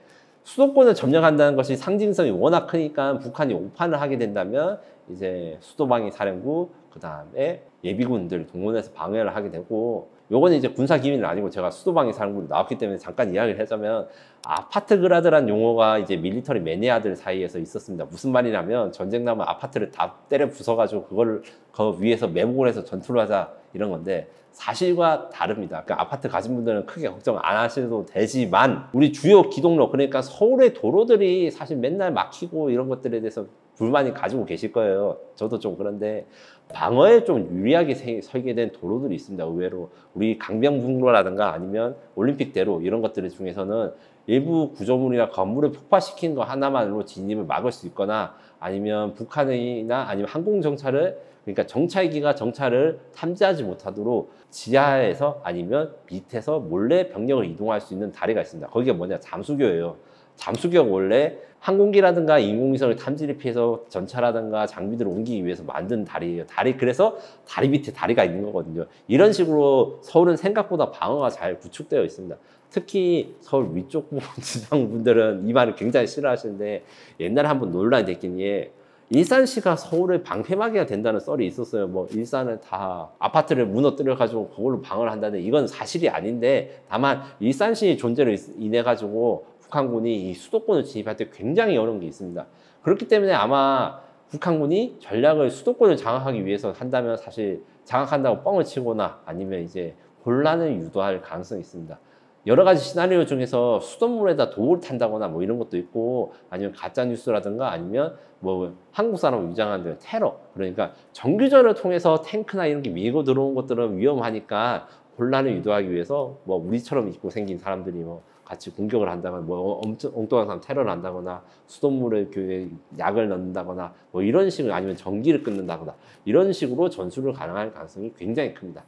수도권을 점령한다는 것이 상징성이 워낙 크니까 북한이 오판을 하게 된다면 이제 수도방위 사령부 그 다음에 예비군들 동원해서 방어를 하게 되고 요거는 이제 군사 기밀은 아니고 제가 수도방위 사령부로 나왔기 때문에 잠깐 이야기를 하자면 아파트 그라드란 용어가 이제 밀리터리 매니아들 사이에서 있었습니다. 무슨 말이냐면 전쟁 나면 아파트를 다 때려 부숴가지고 그거를 그 위에서 매복을 해서 전투를 하자 이런 건데 사실과 다릅니다. 그러니까 아파트 가진 분들은 크게 걱정 안 하셔도 되지만 우리 주요 기동로 그러니까 서울의 도로들이 사실 맨날 막히고 이런 것들에 대해서 불만이 가지고 계실 거예요. 저도 좀 그런데 방어에 좀 유리하게 설계된 도로들이 있습니다. 의외로 우리 강변북로라든가 아니면 올림픽대로 이런 것들 중에서는 일부 구조물이나 건물을 폭파시키는 거 하나만으로 진입을 막을 수 있거나 아니면 북한이나 아니면 항공정찰을 그러니까 정찰기가 정찰을 탐지하지 못하도록 지하에서 아니면 밑에서 몰래 병력을 이동할 수 있는 다리가 있습니다. 거기가 뭐냐? 잠수교예요. 잠수교가 원래 항공기라든가 인공위성을 탐지를 피해서 전차라든가 장비들을 옮기기 위해서 만든 다리예요. 그래서 다리 밑에 다리가 있는 거거든요. 이런 식으로 서울은 생각보다 방어가 잘 구축되어 있습니다. 특히 서울 위쪽 지방 분들은 이 말을 굉장히 싫어하시는데 옛날에 한번 논란이 됐긴 해. 일산시가 서울을 방패막이가 된다는 썰이 있었어요. 뭐 일산은 다 아파트를 무너뜨려 가지고 그걸로 방어를 한다는 이건 사실이 아닌데 다만 일산시의 존재로 인해 가지고 북한군이 이 수도권을 진입할 때 굉장히 어려운 게 있습니다. 그렇기 때문에 아마 북한군이 전략을 수도권을 장악하기 위해서 한다면 사실 장악한다고 뻥을 치거나 아니면 이제 혼란을 유도할 가능성이 있습니다. 여러 가지 시나리오 중에서 수돗물에다 독을 탄다거나 뭐 이런 것도 있고 아니면 가짜 뉴스라든가 아니면 뭐 한국 사람을 위장하는 테러 그러니까 정규전을 통해서 탱크나 이런 게 밀고 들어온 것들은 위험하니까 혼란을 유도하기 위해서 뭐 우리처럼 입고 생긴 사람들이 뭐 같이 공격을 한다거나 뭐 엄청 엉뚱한 사람 테러를 한다거나 수돗물에 교회에 약을 넣는다거나 뭐 이런 식으로 아니면 전기를 끊는다거나 이런 식으로 전술을 가능할 가능성이 굉장히 큽니다.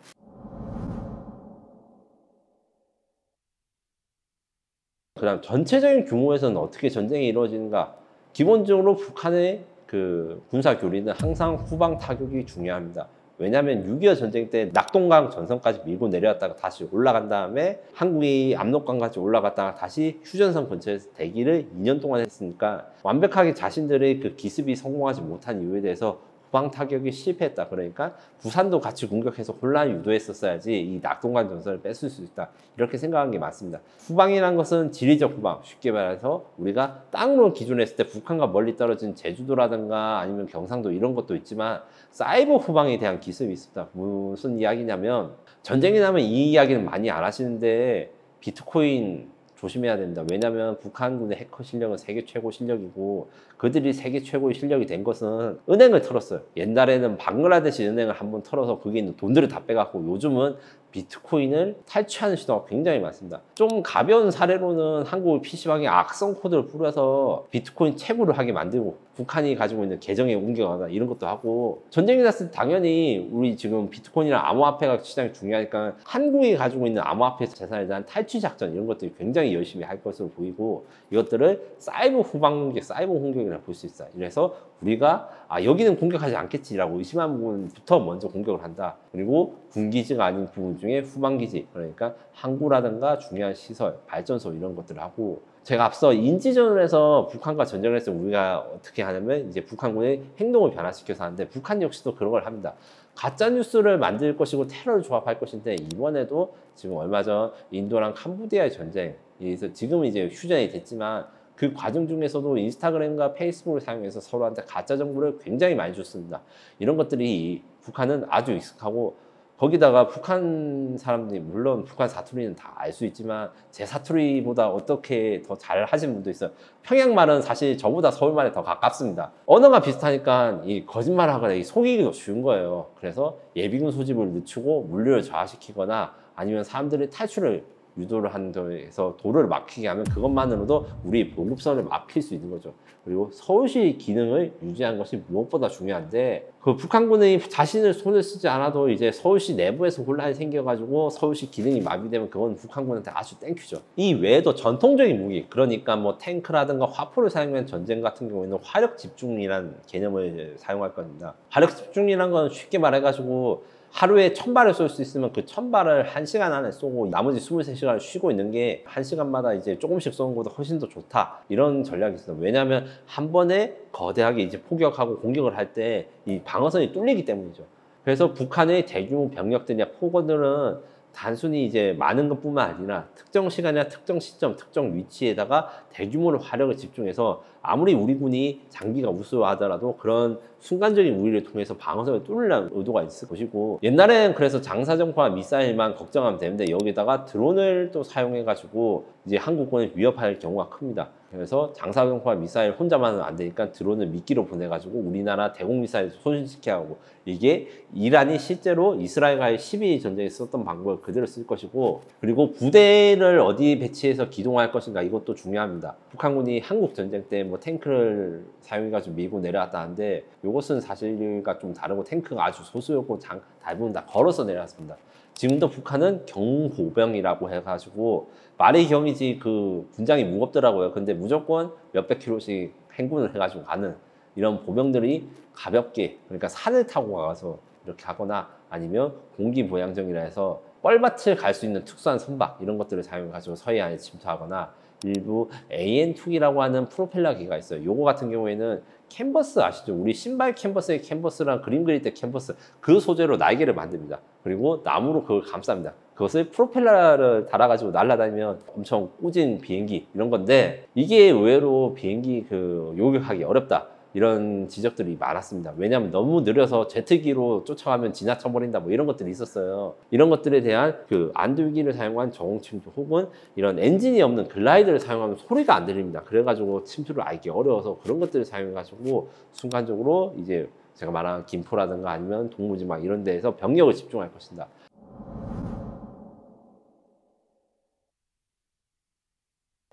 그다음 전체적인 규모에서는 어떻게 전쟁이 이루어지는가? 기본적으로 북한의 그 군사 교리는 항상 후방 타격이 중요합니다. 왜냐하면 6.25 전쟁 때 낙동강 전선까지 밀고 내려왔다가 다시 올라간 다음에 한국이 압록강까지 올라갔다가 다시 휴전선 근처에서 대기를 2년 동안 했으니까 완벽하게 자신들의 그 기습이 성공하지 못한 이유에 대해서 후방 타격이 실패했다. 그러니까 부산도 같이 공격해서 혼란을 유도했었어야지 이 낙동강 전선을 뺐을 수 있다. 이렇게 생각한 게 맞습니다. 후방이라는 것은 지리적 후방, 쉽게 말해서 우리가 땅으로 기준했을 때 북한과 멀리 떨어진 제주도라든가 아니면 경상도 이런 것도 있지만 사이버 후방에 대한 기습이 있습니다. 무슨 이야기냐면 전쟁이 나면 이 이야기는 많이 안 하시는데 비트코인 조심해야 됩니다. 왜냐하면 북한군의 해커 실력은 세계 최고 실력이고 그들이 세계 최고의 실력이 된 것은 은행을 털었어요. 옛날에는 방글라데시 은행을 한번 털어서 거기에 있는 돈들을 다 빼갖고 요즘은 비트코인을 탈취하는 시도가 굉장히 많습니다. 좀 가벼운 사례로는 한국 PC방에 악성 코드를 뿌려서 비트코인 채굴을 하게 만들고 북한이 가지고 있는 계정에 옮겨가다 이런 것도 하고 전쟁이 났을 때 당연히 우리 지금 비트코인이랑 암호화폐가 시장이 중요하니까 한국이 가지고 있는 암호화폐 재산에 대한 탈취 작전 이런 것들이 굉장히 열심히 할 것으로 보이고 이것들을 사이버 후방 공격, 사이버 공격이라 볼 수 있어요. 그래서 우리가 여기는 공격하지 않겠지라고 의심한 부분부터 먼저 공격을 한다. 그리고 군기지가 아닌 부분 중에 후방기지 그러니까 항구라든가 중요한 시설, 발전소 이런 것들을 하고 제가 앞서 인지전에서 북한과 전쟁을 했을 때 우리가 어떻게 하냐면 이제 북한군의 행동을 변화시켜서 하는데 북한 역시도 그런 걸 합니다. 가짜 뉴스를 만들 것이고 테러를 조합할 것인데 이번에도 지금 얼마 전 인도랑 캄보디아의 전쟁 그래서 지금은 이제 휴전이 됐지만 그 과정 중에서도 인스타그램과 페이스북을 사용해서 서로한테 가짜 정보를 굉장히 많이 줬습니다. 이런 것들이 북한은 아주 익숙하고 거기다가 북한 사람들이 물론 북한 사투리는 다 알 수 있지만 제 사투리보다 어떻게 더 잘 하시는 분도 있어요. 평양 말은 사실 저보다 서울 말에 더 가깝습니다. 언어가 비슷하니까 이 거짓말을 하거나 이 속이기도 쉬운 거예요. 그래서 예비군 소집을 늦추고 물류를 저하시키거나 아니면 사람들의 탈출을 유도를 하는 데에서 도로를 막히게 하면 그것만으로도 우리 보급선을 막힐 수 있는 거죠. 그리고 서울시 기능을 유지하는 것이 무엇보다 중요한데 그 북한군이 자신을 손을 쓰지 않아도 이제 서울시 내부에서 혼란이 생겨가지고 서울시 기능이 마비되면 그건 북한군한테 아주 땡큐죠. 이 외에도 전통적인 무기 그러니까 뭐 탱크라든가 화포를 사용한 전쟁 같은 경우에는 화력 집중이라는 개념을 사용할 겁니다. 화력 집중이라는 건 쉽게 말해가지고 하루에 1000발을 쏠 수 있으면 그 1000발을 1시간 안에 쏘고 나머지 23시간을 쉬고 있는 게 1시간마다 이제 조금씩 쏘는 것보다 훨씬 더 좋다 이런 전략이 있어요. 왜냐하면 한 번에 거대하게 이제 포격하고 공격을 할 때 이 방어선이 뚫리기 때문이죠. 그래서 북한의 대규모 병력들이나 포거들은 단순히 이제 많은 것뿐만 아니라 특정 시간이나 특정 시점, 특정 위치에다가 대규모로 화력을 집중해서 아무리 우리 군이 장비가 우수하더라도 그런 순간적인 우위를 통해서 방어선을 뚫으려는 의도가 있을 것이고 옛날에는 그래서 장사정포와 미사일만 걱정하면 되는데 여기다가 드론을 또 사용해가지고 이제 한국군을 위협할 경우가 큽니다. 그래서 장사정포와 미사일 혼자만은 안 되니까 드론을 미끼로 보내가지고 우리나라 대공 미사일 소진시켜야 하고 이게 이란이 실제로 이스라엘과의 12일 전쟁에 썼던 방법을 그대로 쓸 것이고 그리고 부대를 어디 배치해서 기동할 것인가 이것도 중요합니다. 북한군이 한국 전쟁 때 뭐 탱크를 사용해가지고 밀고 내려왔다는데 이것은 사실과 좀 다르고 탱크가 아주 소수였고 대부분 다 걸어서 내려왔습니다. 지금도 북한은 경보병이라고 해가지고 말이 경이지 그 군장이 무겁더라고요. 근데 무조건 몇백 킬로씩 행군을 해가지고 가는 이런 보병들이 가볍게 그러니까 산을 타고 가서 이렇게 하거나 아니면 공기보양정이라 해서 뻘밭을 갈 수 있는 특수한 선박 이런 것들을 사용해가지고 서해안에 침투하거나 일부 AN2기라고 하는 프로펠러기가 있어요. 요거 같은 경우에는 캔버스 아시죠? 우리 신발 캔버스의 캔버스랑 그림 그릴 때 캔버스 그 소재로 날개를 만듭니다. 그리고 나무로 그걸 감쌉니다. 그것을 프로펠러를 달아가지고 날아다니면 엄청 꾸진 비행기 이런 건데 이게 의외로 비행기 그 요격하기 어렵다. 이런 지적들이 많았습니다. 왜냐하면 너무 느려서 제트기로 쫓아가면 지나쳐버린다 뭐 이런 것들이 있었어요. 이런 것들에 대한 그 안들기를 사용한 저공 침투 혹은 이런 엔진이 없는 글라이더를 사용하면 소리가 안 들립니다. 그래가지고 침투를 알기 어려워서 그런 것들을 사용해가지고 순간적으로 이제 제가 말한 김포라든가 아니면 동무지막 이런 데에서 병력을 집중할 것이다.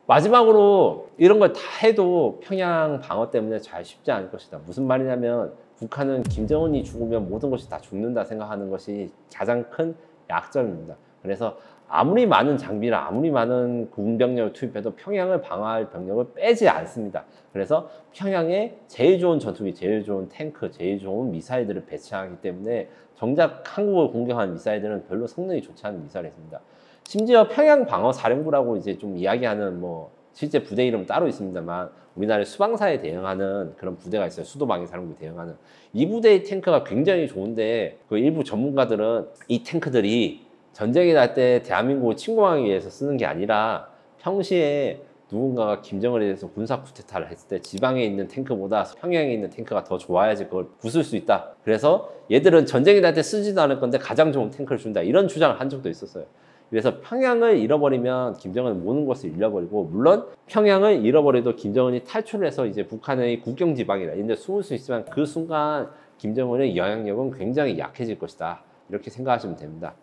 마지막으로 이런 걸 다 해도 평양 방어 때문에 잘 쉽지 않을 것이다. 무슨 말이냐면 북한은 김정은이 죽으면 모든 것이 다 죽는다 생각하는 것이 가장 큰 약점입니다. 그래서 아무리 많은 장비나 아무리 많은 군병력을 투입해도 평양을 방어할 병력을 빼지 않습니다. 그래서 평양에 제일 좋은 전투기, 제일 좋은 탱크, 제일 좋은 미사일들을 배치하기 때문에 정작 한국을 공격하는 미사일들은 별로 성능이 좋지 않은 미사일입니다. 심지어 평양 방어 사령부라고 이제 좀 이야기하는 뭐 실제 부대 이름 따로 있습니다만 우리나라의 수방사에 대응하는 그런 부대가 있어요. 수도방위 사령부에 대응하는 이 부대의 탱크가 굉장히 좋은데 그 일부 전문가들은 이 탱크들이 전쟁이 날 때 대한민국을 침공하기 위해서 쓰는 게 아니라 평시에 누군가가 김정은에 대해서 군사 쿠데타를 했을 때 지방에 있는 탱크보다 평양에 있는 탱크가 더 좋아야지 그걸 부술 수 있다. 그래서 얘들은 전쟁이 날 때 쓰지도 않을 건데 가장 좋은 탱크를 준다. 이런 주장을 한 적도 있었어요. 그래서 평양을 잃어버리면 김정은은 모든 것을 잃어버리고, 물론 평양을 잃어버려도 김정은이 탈출을 해서 이제 북한의 국경 지방이나 이런 데 숨을 수 있지만 그 순간 김정은의 영향력은 굉장히 약해질 것이다. 이렇게 생각하시면 됩니다.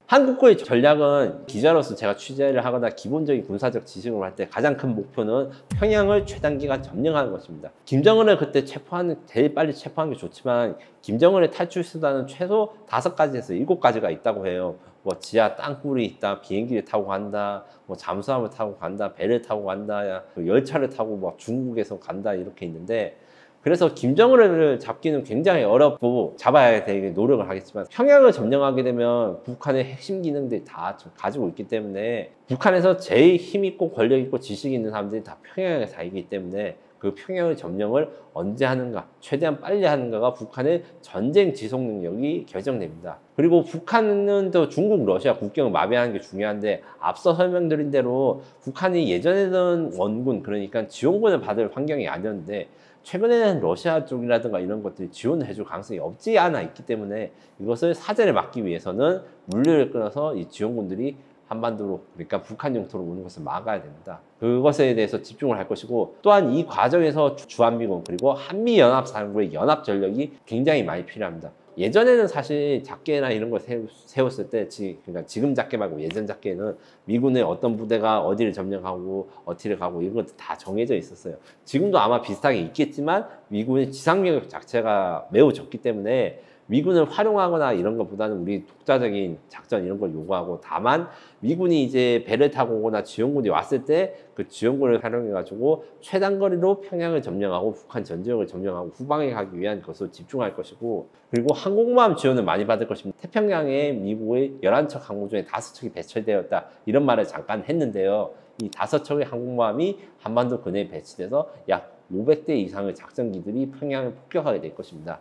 한국의 전략은 기자로서 제가 취재를 하거나 기본적인 군사적 지식을 할 때 가장 큰 목표는 평양을 최단기간 점령하는 것입니다. 김정은을 그때 제일 빨리 체포하는 게 좋지만 김정은의 탈출 수단은 최소 5가지에서 7가지가 있다고 해요. 뭐 지하 땅굴이 있다, 비행기를 타고 간다, 뭐 잠수함을 타고 간다, 배를 타고 간다, 열차를 타고 뭐 중국에서 간다 이렇게 있는데, 그래서 김정은을 잡기는 굉장히 어렵고 잡아야 되게 노력을 하겠지만 평양을 점령하게 되면 북한의 핵심 기능들이 다 가지고 있기 때문에 북한에서 제일 힘있고 권력있고 지식이 있는 사람들이 다 평양에 살기 때문에 그 평양의 점령을 언제 하는가, 최대한 빨리 하는가가 북한의 전쟁 지속 능력이 결정됩니다. 그리고 북한은 또 중국, 러시아 국경을 마비하는 게 중요한데, 앞서 설명드린 대로 북한이 예전에는 원군, 그러니까 지원군을 받을 환경이 아니었는데 최근에는 러시아 쪽이라든가 이런 것들이 지원을 해줄 가능성이 없지 않아 있기 때문에 이것을 사제를 막기 위해서는 물류를 끊어서 이 지원군들이 한반도로, 그러니까 북한 영토로 오는 것을 막아야 됩니다. 그것에 대해서 집중을 할 것이고, 또한 이 과정에서 주한미군 그리고 한미연합사령부의 연합 전력이 굉장히 많이 필요합니다. 예전에는 사실 작계나 이런 걸 세웠을 때, 그러니까 지금 작계 말고 예전 작계는 미군의 어떤 부대가 어디를 점령하고 어디를 가고 이런 것도 다 정해져 있었어요. 지금도 아마 비슷하게 있겠지만 미군의 지상력력 자체가 매우 적기 때문에 미군을 활용하거나 이런 것보다는 우리 독자적인 작전 이런 걸 요구하고, 다만 미군이 이제 배를 타고 오거나 지원군이 왔을 때 그 지원군을 활용해 가지고 최단거리로 평양을 점령하고 북한 전지역을 점령하고 후방에 가기 위한 것으로 집중할 것이고, 그리고 항공모함 지원을 많이 받을 것입니다. 태평양에 미국의 11척 항공 중에 5척이 배치되었다, 이런 말을 잠깐 했는데요. 이 5척의 항공모함이 한반도 근해에 배치돼서 약 500대 이상의 작전기들이 평양을 폭격하게 될 것입니다.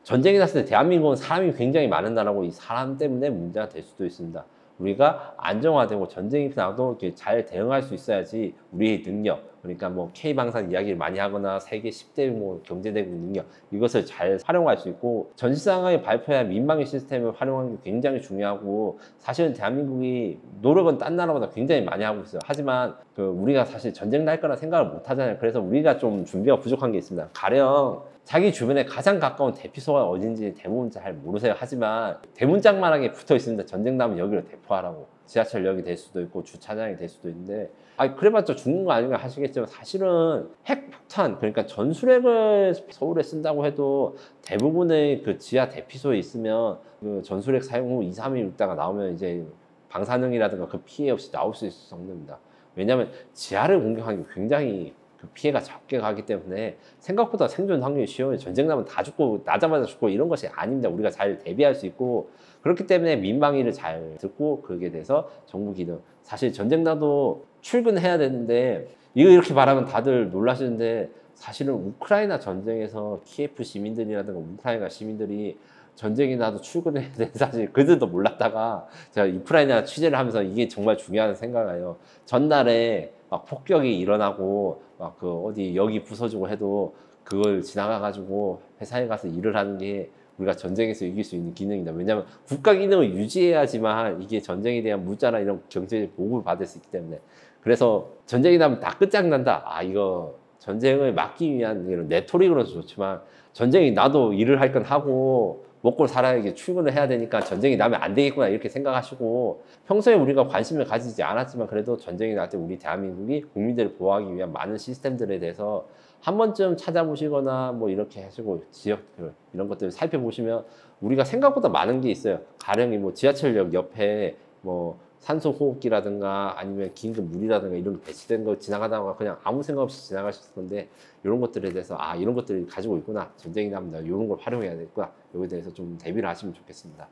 전쟁이 났을 때 대한민국은 사람이 굉장히 많은 나라고 이 사람 때문에 문제가 될 수도 있습니다. 우리가 안정화되고 전쟁이 나도 이렇게 잘 대응할 수 있어야지 우리의 능력, 그러니까 뭐 K방산 이야기를 많이 하거나 세계 10대 뭐 경제대국 능력, 이것을 잘 활용할 수 있고, 전시상황에 발표한 민방위 시스템을 활용하는 게 굉장히 중요하고, 사실은 대한민국이 노력은 딴 나라보다 굉장히 많이 하고 있어요. 하지만 우리가 사실 전쟁 날 거라 생각을 못 하잖아요. 그래서 우리가 좀 준비가 부족한 게 있습니다. 가령 자기 주변에 가장 가까운 대피소가 어딘지 대부분 잘 모르세요. 하지만 대문짝만하게 붙어 있습니다. 전쟁 나면 여기로 대포하라고. 지하철역이 될 수도 있고 주차장이 될 수도 있는데, 그래봤자 죽는 거 아닌가 하시겠지만 사실은 핵폭탄, 그러니까 전술핵을 서울에 쓴다고 해도 대부분의 그 지하 대피소에 있으면 그 전술핵 사용 후 2, 3일 있다가 나오면 이제 방사능이라든가 그 피해 없이 나올 수 있을 정도입니다. 왜냐하면 지하를 공격하는 게 굉장히 그 피해가 적게 가기 때문에 생각보다 생존 확률이 쉬워요. 전쟁 나면 다 죽고 나자마자 죽고 이런 것이 아닙니다. 우리가 잘 대비할 수 있고, 그렇기 때문에 민방위를 잘 듣고 거기에 대해서 정부 기능, 사실 전쟁 나도 출근해야 되는데, 이거 이렇게 말하면 다들 놀라시는데 사실은 우크라이나 전쟁에서 키예프 시민들이라든가 우크라이나 시민들이 전쟁이 나도 출근해야 되는 사실 그들도 몰랐다가 제가 우크라이나 취재를 하면서 이게 정말 중요한 생각이에요. 전날에 막 폭격이 일어나고 막 그 어디 여기 부서지고 해도 그걸 지나가가지고 회사에 가서 일을 하는 게 우리가 전쟁에서 이길 수 있는 기능이다. 왜냐하면 국가 기능을 유지해야지만 이게 전쟁에 대한 물자나 이런 경제적 보호를 받을 수 있기 때문에. 그래서 전쟁이 나면 다 끝장난다. 이거 전쟁을 막기 위한 이런 레토릭으로서 좋지만, 전쟁이 나도 일을 할 건 하고 먹고 살아야 출근을 해야 되니까 전쟁이 나면 안 되겠구나 이렇게 생각하시고, 평소에 우리가 관심을 가지지 않았지만 그래도 전쟁이 날 때 우리 대한민국이 국민들을 보호하기 위한 많은 시스템들에 대해서 한 번쯤 찾아보시거나 뭐 이렇게 하시고 지역들 이런 것들을 살펴보시면 우리가 생각보다 많은 게 있어요. 가령이 뭐 지하철역 옆에 뭐 산소 호흡기라든가 아니면 긴급 물이라든가 이런 게 배치된 거 지나가다가 그냥 아무 생각 없이 지나가셨을 건데, 이런 것들에 대해서 이런 것들을 가지고 있구나, 전쟁이 나면 이런 걸 활용해야 되겠구나, 여기에 대해서 좀 대비를 하시면 좋겠습니다.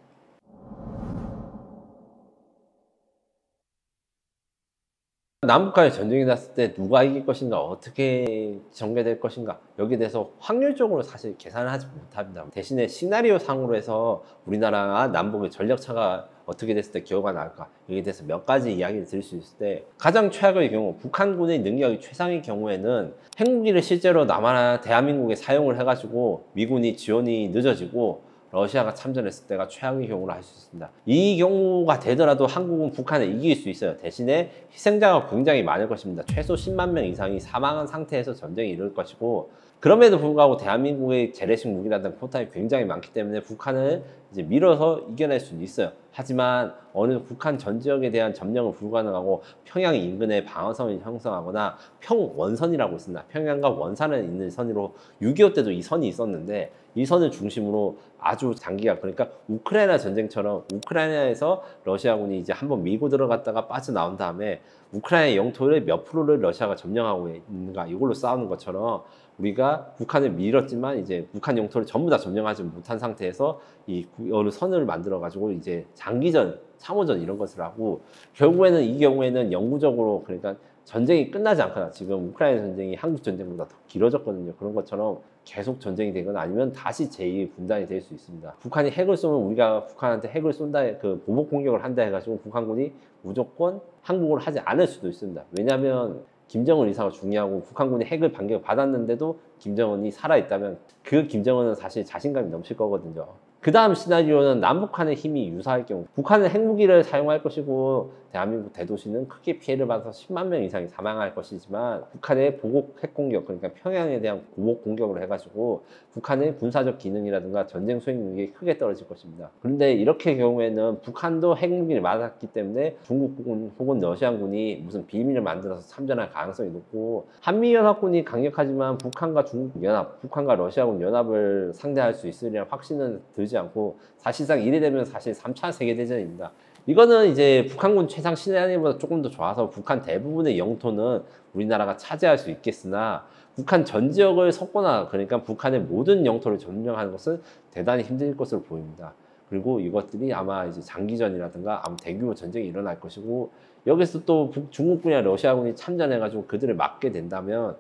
남북한의 전쟁이 났을 때 누가 이길 것인가, 어떻게 전개될 것인가, 여기에 대해서 확률적으로 사실 계산을 하지 못합니다. 대신에 시나리오 상으로 해서 우리나라와 남북의 전력차가 어떻게 됐을 때 기여가 나올까, 여기에 대해서 몇 가지 이야기를 드릴 수 있을 때, 가장 최악의 경우 북한군의 능력이 최상의 경우에는 핵무기를 실제로 남한이나 대한민국에 사용을 해가지고 미군이 지원이 늦어지고 러시아가 참전했을 때가 최악의 경우로 할 수 있습니다. 이 경우가 되더라도 한국은 북한을 이길 수 있어요. 대신에 희생자가 굉장히 많을 것입니다. 최소 10만 명 이상이 사망한 상태에서 전쟁이 이룰 것이고, 그럼에도 불구하고 대한민국의 재래식 무기라든가 포탄이 굉장히 많기 때문에 북한을 이제 밀어서 이겨낼 수는 있어요. 하지만 어느 북한 전 지역에 대한 점령은 불가능하고, 평양 인근에 방어선을 형성하거나 평원선이라고 있습니다. 평양과 원산에 있는 선으로 6.25 때도 이 선이 있었는데, 이 선을 중심으로 아주 장기간, 그러니까 우크라이나 전쟁처럼 우크라이나에서 러시아군이 이제 한번 밀고 들어갔다가 빠져나온 다음에 우크라이나 영토의 몇 프로를 러시아가 점령하고 있는가, 이걸로 싸우는 것처럼 우리가 북한을 밀었지만 이제 북한 영토를 전부 다 점령하지 못한 상태에서 이 어느 선을 만들어 가지고 이제 장기전, 참호전 이런 것을 하고, 결국에는 이 경우에는 영구적으로, 그러니까 전쟁이 끝나지 않거나, 지금 우크라이나 전쟁이 한국 전쟁보다 더 길어졌거든요. 그런 것처럼 계속 전쟁이 되거나 아니면 다시 제2의 분단이 될 수 있습니다. 북한이 핵을 쏘면 우리가 북한한테 핵을 쏜다, 그 보복 공격을 한다 해가지고 북한군이 무조건 항복을 하지 않을 수도 있습니다. 왜냐하면 김정은 이사가 중요하고, 북한군이 핵을 반격을 받았는데도 김정은이 살아있다면 그 김정은은 사실 자신감이 넘칠 거거든요. 그 다음 시나리오는 남북한의 힘이 유사할 경우, 북한은 핵무기를 사용할 것이고 대한민국 대도시는 크게 피해를 받아서 10만 명 이상이 사망할 것이지만, 북한의 보복 핵공격, 그러니까 평양에 대한 보복 공격을 해가지고 북한의 군사적 기능이라든가 전쟁 수행 능력이 크게 떨어질 것입니다. 그런데 이렇게 경우에는 북한도 핵무기를 맞았기 때문에 중국군 혹은 러시아군이 무슨 비밀을 만들어서 참전할 가능성이 높고, 한미연합군이 강력하지만 북한과 중국 연합, 북한과 러시아군 연합을 상대할 수 있으리란 확신은 들지 않고, 사실상 이래 되면 사실 3차 세계대전입니다. 이거는 이제 북한군 최상 시나리오보다 조금 더 좋아서 북한 대부분의 영토는 우리나라가 차지할 수 있겠으나, 북한 전 지역을 석거나, 그러니까 북한의 모든 영토를 점령하는 것은 대단히 힘들 것으로 보입니다. 그리고 이것들이 아마 이제 장기전이라든가 아마 대규모 전쟁이 일어날 것이고, 여기서 또 중국군이나 러시아군이 참전해가지고 그들을 막게 된다면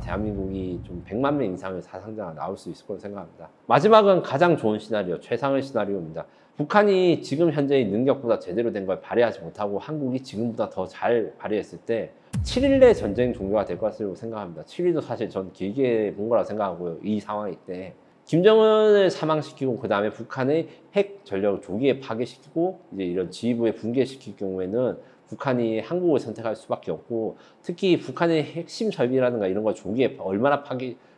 대한민국이 좀 100만 명 이상의 사상자가 나올 수 있을 거로 생각합니다. 마지막은 가장 좋은 시나리오, 최상의 시나리오입니다. 북한이 지금 현재의 능력보다 제대로 된 걸 발휘하지 못하고 한국이 지금보다 더 잘 발휘했을 때 7일 내 전쟁 종료가 될 것으로 생각합니다. 7일도 사실 전 길게 본 거라고 생각하고요. 이 상황일 때 김정은을 사망시키고 그 다음에 북한의 핵 전력을 조기에 파괴시키고 이제 이런 지휘부에 붕괴시킬 경우에는 북한이 한국을 선택할 수밖에 없고, 특히 북한의 핵심 설비라든가 이런 걸 조기에 얼마나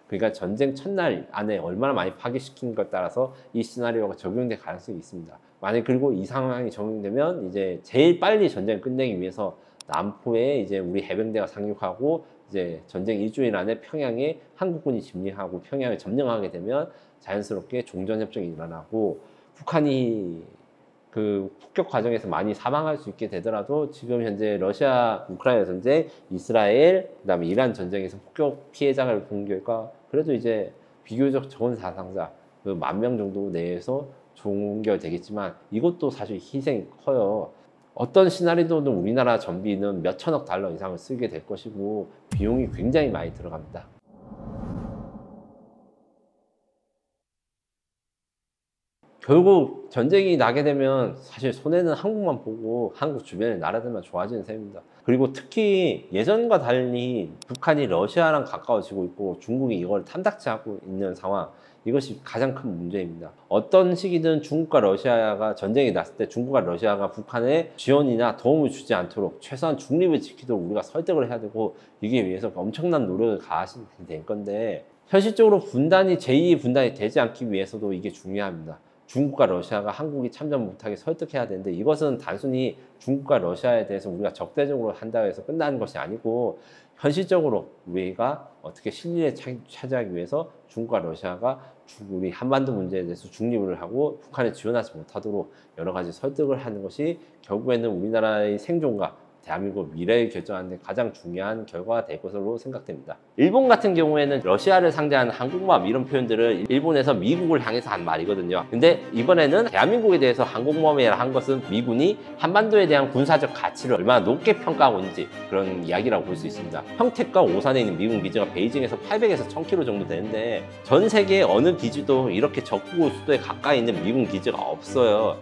그러니까 전쟁 첫날 안에 얼마나 많이 파괴시킨 것 따라서 이 시나리오가 적용될 가능성이 있습니다. 만약 그리고 이 상황이 적용되면 이제 제일 빨리 전쟁을 끝내기 위해서 남포에 이제 우리 해병대가 상륙하고, 이제 전쟁 일주일 안에 평양에 한국군이 진입하고 평양을 점령하게 되면 자연스럽게 종전협정이 일어나고, 북한이 그 폭격 과정에서 많이 사망할 수 있게 되더라도 지금 현재 러시아 우크라이나 전쟁, 이스라엘, 그다음에 이란 전쟁에서 폭격 피해자를 본 결과 그래도 이제 비교적 적은 사상자 그 10,000명 정도 내에서 종결되겠지만, 이것도 사실 희생이 커요. 어떤 시나리오든 우리나라 전비는 몇 천억 달러 이상을 쓰게 될 것이고 비용이 굉장히 많이 들어갑니다. 결국 전쟁이 나게 되면 사실 손해는 한국만 보고 한국 주변의 나라들만 좋아지는 셈입니다. 그리고 특히 예전과 달리 북한이 러시아랑 가까워지고 있고 중국이 이걸 탐탁지 않고 있는 상황, 이것이 가장 큰 문제입니다. 어떤 시기든 중국과 러시아가 전쟁이 났을 때 중국과 러시아가 북한에 지원이나 도움을 주지 않도록 최소한 중립을 지키도록 우리가 설득을 해야 되고, 이게 위해서 엄청난 노력을 가하시게 될 건데, 현실적으로 분단이 제2의 분단이 되지 않기 위해서도 이게 중요합니다. 중국과 러시아가 한국이 참전 못하게 설득해야 되는데, 이것은 단순히 중국과 러시아에 대해서 우리가 적대적으로 한다고 해서 끝나는 것이 아니고, 현실적으로 우리가 어떻게 실리를 차지하기 위해서 중국과 러시아가 우리 한반도 문제에 대해서 중립을 하고 북한에 지원하지 못하도록 여러 가지 설득을 하는 것이 결국에는 우리나라의 생존과 대한민국 미래를 결정하는 데 가장 중요한 결과가 될 것으로 생각됩니다. 일본 같은 경우에는 러시아를 상대하는 항공모함 이런 표현들을 일본에서 미국을 향해서 한 말이거든요. 근데 이번에는 대한민국에 대해서 항공모함이라 한 것은 미군이 한반도에 대한 군사적 가치를 얼마나 높게 평가하고 있는지 그런 이야기라고 볼 수 있습니다. 평택과 오산에 있는 미군 기지가 베이징에서 800에서 1000km 정도 되는데 전 세계 어느 기지도 이렇게 적국 수도에 가까이 있는 미군 기지가 없어요.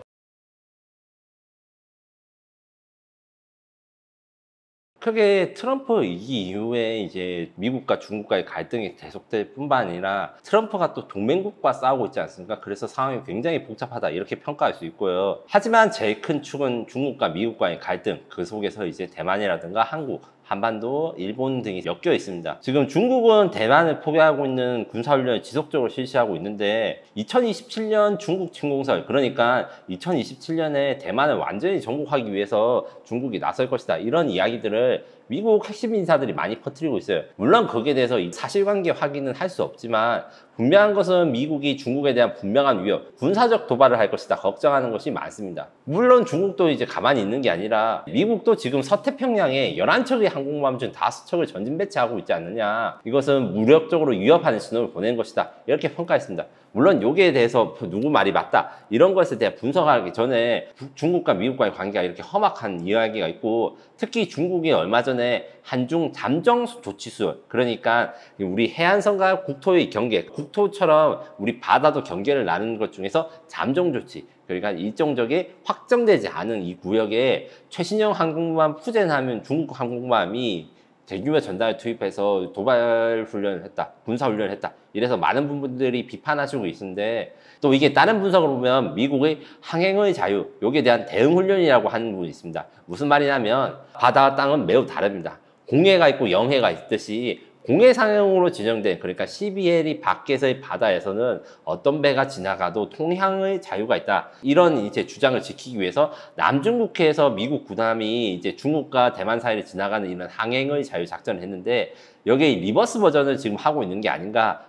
크게 트럼프 위기 이후에 이제 미국과 중국과의 갈등이 계속될 뿐만 아니라 트럼프가 또 동맹국과 싸우고 있지 않습니까? 그래서 상황이 굉장히 복잡하다 이렇게 평가할 수 있고요. 하지만 제일 큰 축은 중국과 미국과의 갈등, 그 속에서 이제 대만이라든가 한국, 한반도, 일본 등이 엮여 있습니다. 지금 중국은 대만을 포기하고 있는 군사훈련을 지속적으로 실시하고 있는데 2027년 중국 침공설, 그러니까 2027년에 대만을 완전히 정복하기 위해서 중국이 나설 것이다 이런 이야기들을 미국 핵심 인사들이 많이 퍼뜨리고 있어요. 물론 거기에 대해서 사실관계 확인은 할 수 없지만 분명한 것은 미국이 중국에 대한 분명한 위협, 군사적 도발을 할 것이다 걱정하는 것이 많습니다. 물론 중국도 이제 가만히 있는 게 아니라 미국도 지금 서태평양에 11척의 항공모함 중 5척을 전진 배치하고 있지 않느냐, 이것은 무력적으로 위협하는 신호를 보낸 것이다 이렇게 평가했습니다. 물론 여기에 대해서 누구 말이 맞다 이런 것에 대해 분석하기 전에 중국과 미국과의 관계가 이렇게 험악한 이야기가 있고, 특히 중국이 얼마 전에 한중 잠정 조치수열, 그러니까 우리 해안선과 국토의 경계, 국토처럼 우리 바다도 경계를 나누는 것 중에서 잠정 조치, 그러니까 일정적인 확정되지 않은 이 구역에 최신형 항공모함 푸젠하면 중국 항공모함이 대규모 전단을 투입해서 도발 훈련을 했다, 군사 훈련을 했다, 이래서 많은 분들이 비판하시고 있는데, 또 이게 다른 분석을 보면 미국의 항행의 자유, 여기에 대한 대응 훈련이라고 하는 부분이 있습니다. 무슨 말이냐면 바다와 땅은 매우 다릅니다. 공해가 있고 영해가 있듯이 공해상용으로 지정된, 그러니까 CBL이 밖에서의 바다에서는 어떤 배가 지나가도 통행의 자유가 있다, 이런 이제 주장을 지키기 위해서 남중국해에서 미국 군함이 이제 중국과 대만 사이를 지나가는 이런 항행의 자유 작전을 했는데, 여기에 리버스 버전을 지금 하고 있는 게 아닌가.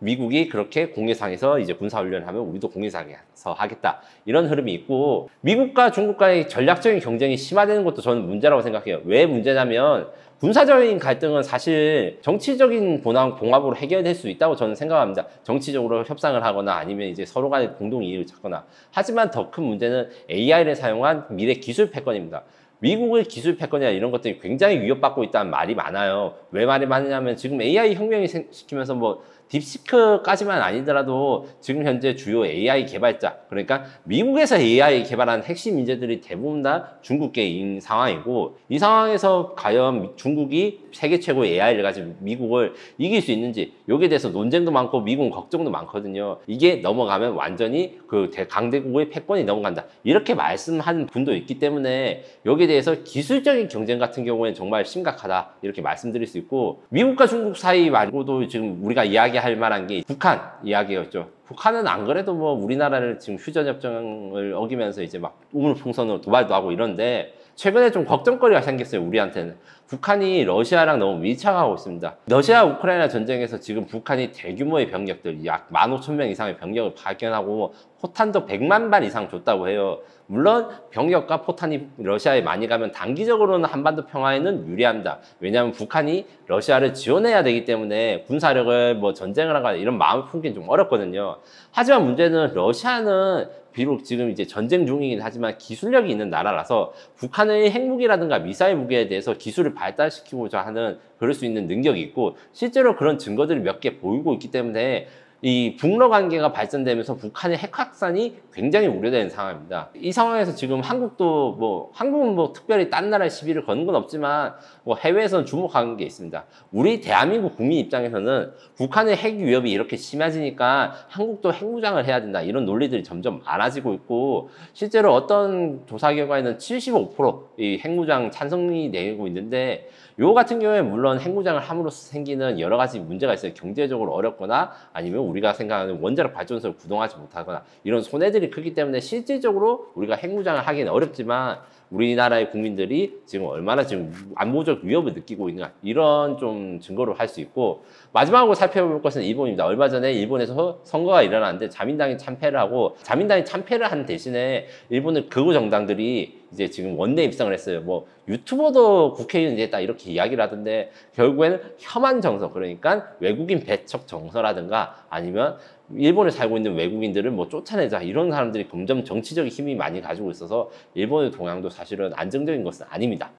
미국이 그렇게 공해상에서 이제 군사훈련을 하면 우리도 공해상에서 하겠다, 이런 흐름이 있고, 미국과 중국과의 전략적인 경쟁이 심화되는 것도 저는 문제라고 생각해요. 왜 문제냐면 군사적인 갈등은 사실 정치적인 봉합으로 해결될 수 있다고 저는 생각합니다. 정치적으로 협상을 하거나 아니면 이제 서로 간에 공동 이익을 찾거나. 하지만 더 큰 문제는 AI를 사용한 미래 기술 패권입니다. 미국의 기술 패권이나 이런 것들이 굉장히 위협받고 있다는 말이 많아요. 왜 말이 많으냐면 지금 AI 혁명이 시키면서 뭐 딥시크까지만 아니더라도 지금 현재 주요 AI 개발자, 그러니까 미국에서 AI 개발하는 핵심 인재들이 대부분 다 중국계인 상황이고, 이 상황에서 과연 중국이 세계 최고의 AI를 가진 미국을 이길 수 있는지, 여기에 대해서 논쟁도 많고 미국은 걱정도 많거든요. 이게 넘어가면 완전히 그 강대국의 패권이 넘어간다 이렇게 말씀하는 분도 있기 때문에 여기에 대해서 기술적인 경쟁 같은 경우에는 정말 심각하다 이렇게 말씀드릴 수 있고, 미국과 중국 사이 말고도 지금 우리가 이야기할 만한 게 북한 이야기였죠. 북한은 안 그래도 뭐 우리나라를 지금 휴전협정을 어기면서 이제 막 우물풍선으로 도발도 하고 이런데, 최근에 좀 걱정거리가 생겼어요. 우리한테는 북한이 러시아랑 너무 밀착하고 있습니다. 러시아 우크라이나 전쟁에서 지금 북한이 대규모의 병력들, 약 15,000명 이상의 병력을 파견하고 포탄도 100만 발 이상 줬다고 해요. 물론 병력과 포탄이 러시아에 많이 가면 단기적으로는 한반도 평화에는 유리합니다. 왜냐하면 북한이 러시아를 지원해야 되기 때문에 군사력을 뭐 전쟁을 하거나 이런 마음을 품기는 좀 어렵거든요. 하지만 문제는 러시아는 비록 지금 이제 전쟁 중이긴 하지만 기술력이 있는 나라라서 북한의 핵무기라든가 미사일 무기에 대해서 기술을 발달시키고자 하는, 그럴 수 있는 능력이 있고 실제로 그런 증거들이 몇 개 보이고 있기 때문에 이 북러 관계가 발전되면서 북한의 핵 확산이 굉장히 우려되는 상황입니다. 이 상황에서 지금 한국은 뭐 특별히 딴 나라에 시비를 거는 건 없지만 뭐 해외에서는 주목하는 게 있습니다. 우리 대한민국 국민 입장에서는 북한의 핵 위협이 이렇게 심해지니까 한국도 핵무장을 해야 된다 이런 논리들이 점점 많아지고 있고, 실제로 어떤 조사 결과에는 75%이 핵무장 찬성이 되고 있는데, 요 같은 경우에 물론 핵무장을 함으로써 생기는 여러 가지 문제가 있어요. 경제적으로 어렵거나 아니면 우리가 생각하는 원자력 발전소를 구동하지 못하거나 이런 손해들이 크기 때문에 실질적으로 우리가 핵무장을 하기는 어렵지만 우리나라의 국민들이 지금 얼마나 지금 안보적 위협을 느끼고 있느냐, 이런 좀 증거를 할 수 있고, 마지막으로 살펴볼 것은 일본입니다. 얼마 전에 일본에서 선거가 일어났는데 자민당이 참패를 하고, 자민당이 참패를 한 대신에 일본의 극우 정당들이 이제 지금 원내 입성을 했어요. 뭐 유튜버도 국회의원이 됐다 이렇게 이야기를 하던데 결국에는 혐한 정서, 그러니까 외국인 배척 정서라든가 아니면 일본에 살고 있는 외국인들을 뭐 쫓아내자 이런 사람들이 점점 정치적인 힘이 많이 가지고 있어서 일본의 동향도 사실은 안정적인 것은 아닙니다.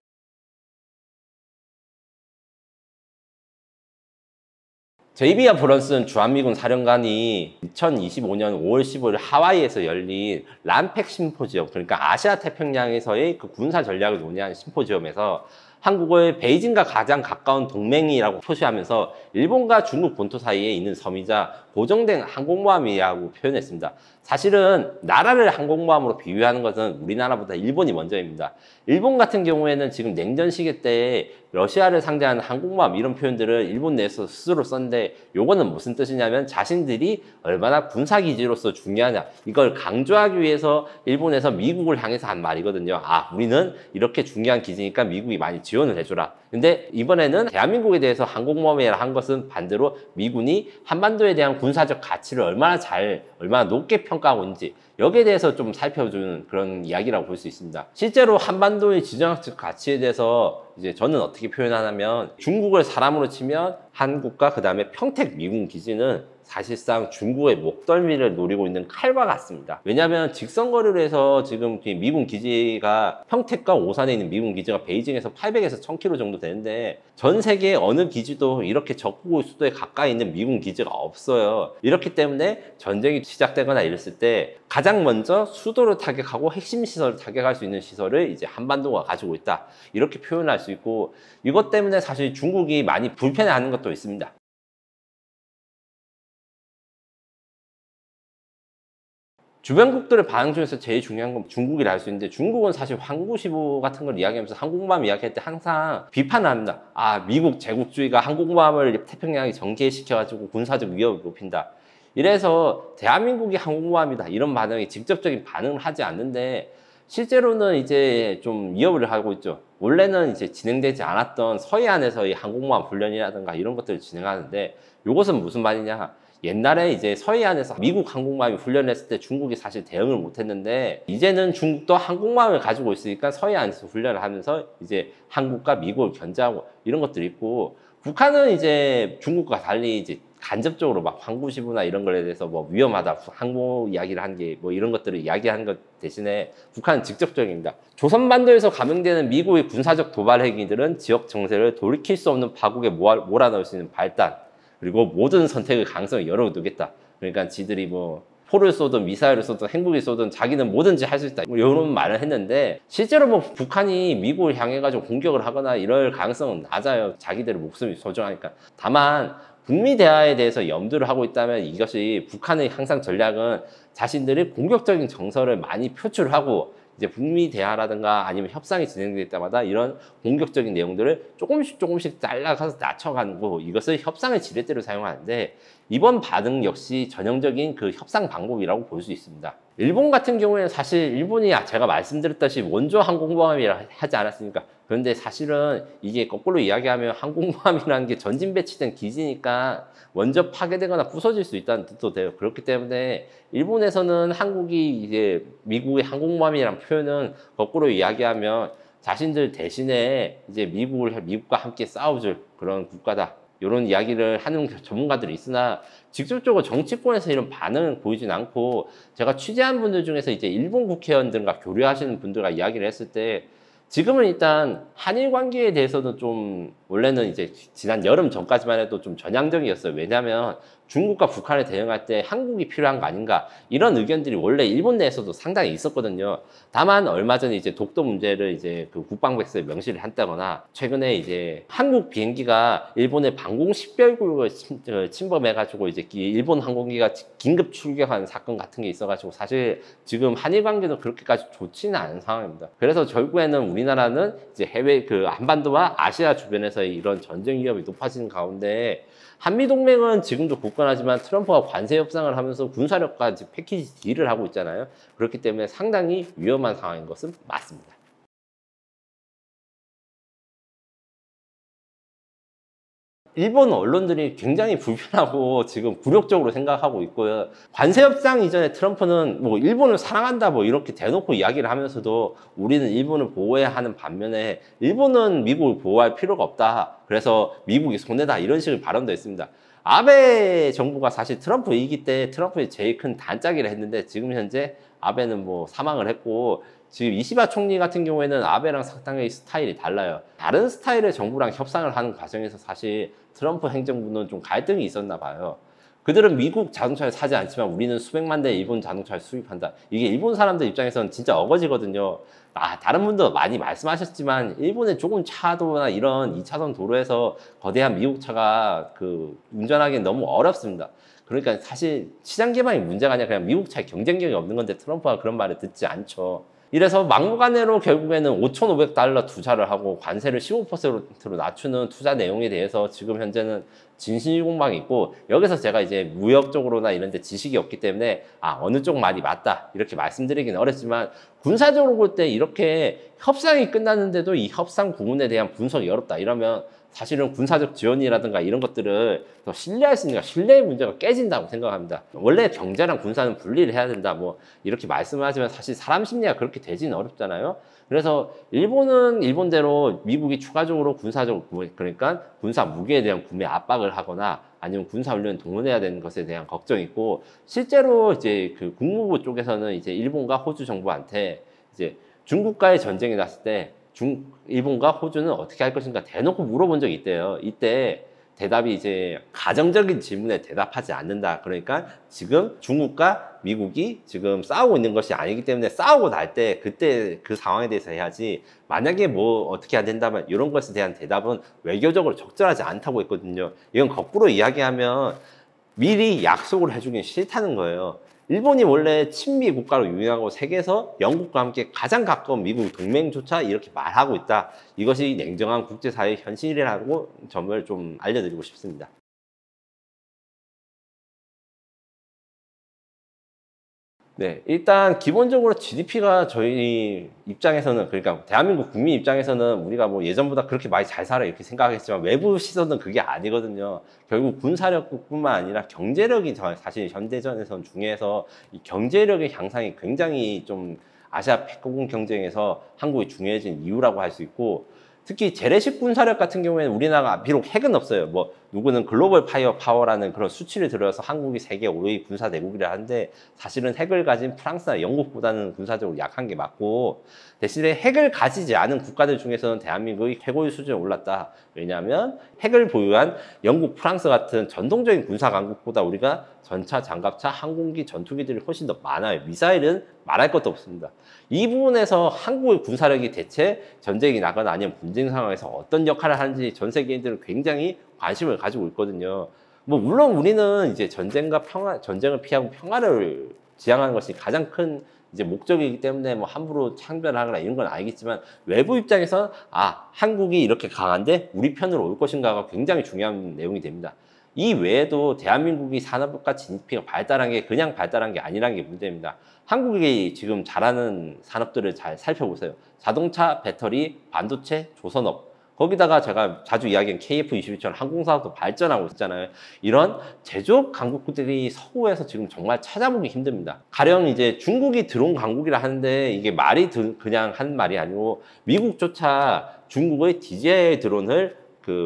제이비아 브런슨 주한미군 사령관이 2025년 5월 15일 하와이에서 열린 람팩 심포지엄, 그러니까 아시아 태평양에서의 그 군사 전략을 논의하는 심포지엄에서 한국을 베이징과 가장 가까운 동맹이라고 표시하면서 일본과 중국 본토 사이에 있는 섬이자 고정된 항공모함이라고 표현했습니다. 사실은 나라를 항공모함으로 비유하는 것은 우리나라보다 일본이 먼저입니다. 일본 같은 경우에는 지금 냉전 시기 때 러시아를 상대하는 항공모함 이런 표현들을 일본 내에서 스스로 썼는데, 요거는 무슨 뜻이냐면 자신들이 얼마나 군사기지로서 중요하냐 이걸 강조하기 위해서 일본에서 미국을 향해서 한 말이거든요. 아, 우리는 이렇게 중요한 기지니까 미국이 많이 지원을 해줘라. 근데 이번에는 대한민국에 대해서 항공모함이라 한 것은 반대로 미군이 한반도에 대한 군사적 가치를 얼마나 높게 평가하고 있는지 여기에 대해서 좀 살펴주는 그런 이야기라고 볼 수 있습니다. 실제로 한반도의 지정학적 가치에 대해서 이제 저는 어떻게 표현하냐면, 중국을 사람으로 치면 한국과 그 다음에 평택 미군 기지는 사실상 중국의 목덜미를 노리고 있는 칼과 같습니다. 왜냐하면 직선거리로 해서 지금 미군 기지가 평택과 오산에 있는 미군 기지가 베이징에서 800에서 1000km 정도 되는데, 전 세계 어느 기지도 이렇게 적국의 수도에 가까이 있는 미군 기지가 없어요. 이렇기 때문에 전쟁이 시작되거나 이랬을 때 가장 먼저 수도를 타격하고 핵심 시설을 타격할 수 있는 시설을 이제 한반도가 가지고 있다, 이렇게 표현할 수 있고, 이것 때문에 사실 중국이 많이 불편해하는 것도 있습니다. 주변국들의 반응 중에서 제일 중요한 건 중국이라 할 수 있는데, 중국은 사실 항구15 같은 걸 이야기하면서 항공모함 이야기할 때 항상 비판을 합니다. 아, 미국 제국주의가 항공모함을 태평양에 전개시켜가지고 군사적 위협을 높인다. 이래서 대한민국이 항공모함이다 이런 반응이 직접적인 반응을 하지 않는데, 실제로는 이제 좀 위협을 하고 있죠. 원래는 이제 진행되지 않았던 서해안에서의 항공모함 훈련이라든가 이런 것들을 진행하는데, 이것은 무슨 말이냐? 옛날에 이제 서해안에서 미국 항공모함이 훈련했을 때 중국이 사실 대응을 못했는데, 이제는 중국도 항공모함을 가지고 있으니까 서해안에서 훈련을 하면서 이제 한국과 미국을 견제하고 이런 것들이 있고, 북한은 이제 중국과 달리 이제 간접적으로 막 항구15나 이런 거에 대해서 뭐 위험하다 항모 이야기를 한 게 뭐 이런 것들을 이야기하는 것 대신에 북한은 직접적입니다. 조선반도에서 감행되는 미국의 군사적 도발 행위들은 지역 정세를 돌이킬 수 없는 파국에 몰아넣을 수 있는 발단, 그리고 모든 선택의 가능성을 열어두겠다. 그러니까 지들이 뭐 포를 쏘든 미사일을 쏘든 핵무기 쏘든 자기는 뭐든지 할 수 있다, 뭐 이런 말을 했는데, 실제로 뭐 북한이 미국을 향해 가지고 공격을 하거나 이럴 가능성은 낮아요. 자기들의 목숨이 소중하니까. 다만 북미 대화에 대해서 염두를 하고 있다면, 이것이 북한의 항상 전략은 자신들의 공격적인 정서를 많이 표출하고 이제 북미 대화라든가 아니면 협상이 진행될 때마다 이런 공격적인 내용들을 조금씩 잘라가서 낮춰가고 이것을 협상의 지렛대로 사용하는데, 이번 반응 역시 전형적인 그 협상 방법이라고 볼 수 있습니다. 일본 같은 경우에는 사실 일본이 제가 말씀드렸다시피 원조 항공모함이라 하지 않았습니까? 그런데 사실은 이게 거꾸로 이야기하면 항공모함이라는 게 전진 배치된 기지니까 먼저 파괴되거나 부서질 수 있다는 뜻도 돼요. 그렇기 때문에 일본에서는 한국이 이제 미국의 항공모함이라는 표현은 거꾸로 이야기하면 자신들 대신에 이제 미국과 함께 싸워줄 그런 국가다, 이런 이야기를 하는 전문가들이 있으나, 직접적으로 정치권에서 이런 반응을 보이진 않고, 제가 취재한 분들 중에서 이제 일본 국회의원들과 교류하시는 분들과 이야기를 했을 때, 지금은 일단 한일 관계에 대해서는 좀, 원래는 이제 지난 여름 전까지만 해도 좀 전향적이었어요. 왜냐하면 중국과 북한에 대응할 때 한국이 필요한 거 아닌가, 이런 의견들이 원래 일본 내에서도 상당히 있었거든요. 다만 얼마 전에 이제 독도 문제를 이제 그 국방백서에 명시를 한다거나, 최근에 이제 한국 비행기가 일본의 방공 식별구역을 침범해가지고 이제 일본 항공기가 긴급 출격하는 사건 같은 게 있어가지고, 사실 지금 한일 관계도 그렇게까지 좋지는 않은 상황입니다. 그래서 결국에는 우리나라는 이제 해외 그 한반도와 아시아 주변에서의 이런 전쟁 위협이 높아지는 가운데, 한미동맹은 지금도 굳건하지만 트럼프가 관세 협상을 하면서 군사력까지 패키지 딜을 하고 있잖아요. 그렇기 때문에 상당히 위험한 상황인 것은 맞습니다. 일본 언론들이 굉장히 불편하고 지금 굴욕적으로 생각하고 있고요. 관세 협상 이전에 트럼프는 뭐 일본을 사랑한다 뭐 이렇게 대놓고 이야기를 하면서도 우리는 일본을 보호해야 하는 반면에 일본은 미국을 보호할 필요가 없다. 그래서 미국이 손해다. 이런 식의 발언도 했습니다. 아베 정부가 사실 트럼프 이기 때 트럼프의 제일 큰 단짝이라 했는데 지금 현재 아베는 뭐 사망을 했고 지금 이시바 총리 같은 경우에는 아베랑 상당히 스타일이 달라요. 다른 스타일의 정부랑 협상을 하는 과정에서 사실 트럼프 행정부는 좀 갈등이 있었나 봐요. 그들은 미국 자동차를 사지 않지만 우리는 수백만 대 일본 자동차를 수입한다. 이게 일본 사람들 입장에서는 진짜 어거지거든요. 다른 분도 많이 말씀하셨지만 일본의 좁은 차도나 이런 2차선 도로에서 거대한 미국 차가 운전하기는 너무 어렵습니다. 그러니까 사실 시장 개방이 문제가 아니라 그냥 미국 차의 경쟁력이 없는 건데 트럼프가 그런 말을 듣지 않죠. 이래서 막무가내로 결국에는 $5,500 투자를 하고 관세를 15%로 낮추는 투자 내용에 대해서 지금 현재는 진실공방이 있고, 여기서 제가 이제 무역적으로나 이런 데 지식이 없기 때문에 어느 쪽 말이 맞다 이렇게 말씀드리기는 어렵지만, 군사적으로 볼 때 이렇게 협상이 끝났는데도 이 협상 부분에 대한 분석이 어렵다 이러면 사실은 군사적 지원이라든가 이런 것들을 더 신뢰할 수 있는가, 신뢰의 문제가 깨진다고 생각합니다. 원래 경제랑 군사는 분리를 해야 된다 뭐 이렇게 말씀을 하지만 사실 사람 심리가 그렇게 되지는 어렵잖아요. 그래서 일본은 일본대로 미국이 추가적으로 군사적, 그러니까 군사 무기에 대한 구매 압박을 하거나 아니면 군사훈련 동원해야 되는 것에 대한 걱정이 있고, 실제로 이제 국무부 쪽에서는 이제 일본과 호주 정부한테 이제 중국과의 전쟁이 났을 때 일본과 호주는 어떻게 할 것인가 대놓고 물어본 적이 있대요. 이때 대답이 이제 가정적인 질문에 대답하지 않는다. 그러니까 지금 중국과 미국이 지금 싸우고 있는 것이 아니기 때문에 싸우고 날 때 그때 그 상황에 대해서 해야지, 만약에 뭐 어떻게 안 된다면 이런 것에 대한 대답은 외교적으로 적절하지 않다고 했거든요. 이건 거꾸로 이야기하면 미리 약속을 해주긴 싫다는 거예요. 일본이 원래 친미 국가로 유명하고 세계에서 영국과 함께 가장 가까운 미국 동맹조차 이렇게 말하고 있다. 이것이 냉정한 국제사회의 현실이라고 점을 좀 알려드리고 싶습니다. 네, 일단 기본적으로 GDP가 저희 입장에서는, 그러니까 대한민국 국민 입장에서는 우리가 뭐 예전보다 그렇게 많이 잘 살아 이렇게 생각했지만 외부 시선은 그게 아니거든요. 결국 군사력뿐만 아니라 경제력이 사실 현대전에선 중요해서 이 경제력의 향상이 굉장히 좀 아시아 패권 경쟁에서 한국이 중요해진 이유라고 할 수 있고, 특히 재래식 군사력 같은 경우에는 우리나라가 비록 핵은 없어요. 뭐 누구는 글로벌 파워라는 그런 수치를 들어서 한국이 세계 5위 군사 대국이라 하는데, 사실은 핵을 가진 프랑스나 영국보다는 군사적으로 약한 게 맞고, 대신에 핵을 가지지 않은 국가들 중에서는 대한민국이 최고의 수준에 올랐다. 왜냐하면 핵을 보유한 영국, 프랑스 같은 전통적인 군사 강국보다 우리가 전차, 장갑차, 항공기, 전투기들이 훨씬 더 많아요. 미사일은 말할 것도 없습니다. 이 부분에서 한국의 군사력이 대체 전쟁이 나거나 아니면 분쟁 상황에서 어떤 역할을 하는지 전 세계인들은 굉장히 관심을 가지고 있거든요. 뭐 물론 우리는 이제 전쟁을 피하고 평화를 지향하는 것이 가장 큰 이제 목적이기 때문에 뭐 함부로 창변하거나 이런 건 알겠지만, 외부 입장에서는 한국이 이렇게 강한데 우리 편으로 올 것인가가 굉장히 중요한 내용이 됩니다. 이 외에도 대한민국이 산업과 GDP가 발달한 게 그냥 발달한 게 아니라는 게 문제입니다. 한국이 지금 잘하는 산업들을 잘 살펴보세요. 자동차, 배터리, 반도체, 조선업. 거기다가 제가 자주 이야기한 KF-21처럼 항공사업도 발전하고 있잖아요. 이런 제조업 강국들이 서구에서 지금 정말 찾아보기 힘듭니다. 가령 이제 중국이 드론 강국이라 하는데 이게 말이 그냥 하는 말이 아니고, 미국조차 중국의 DJI 드론을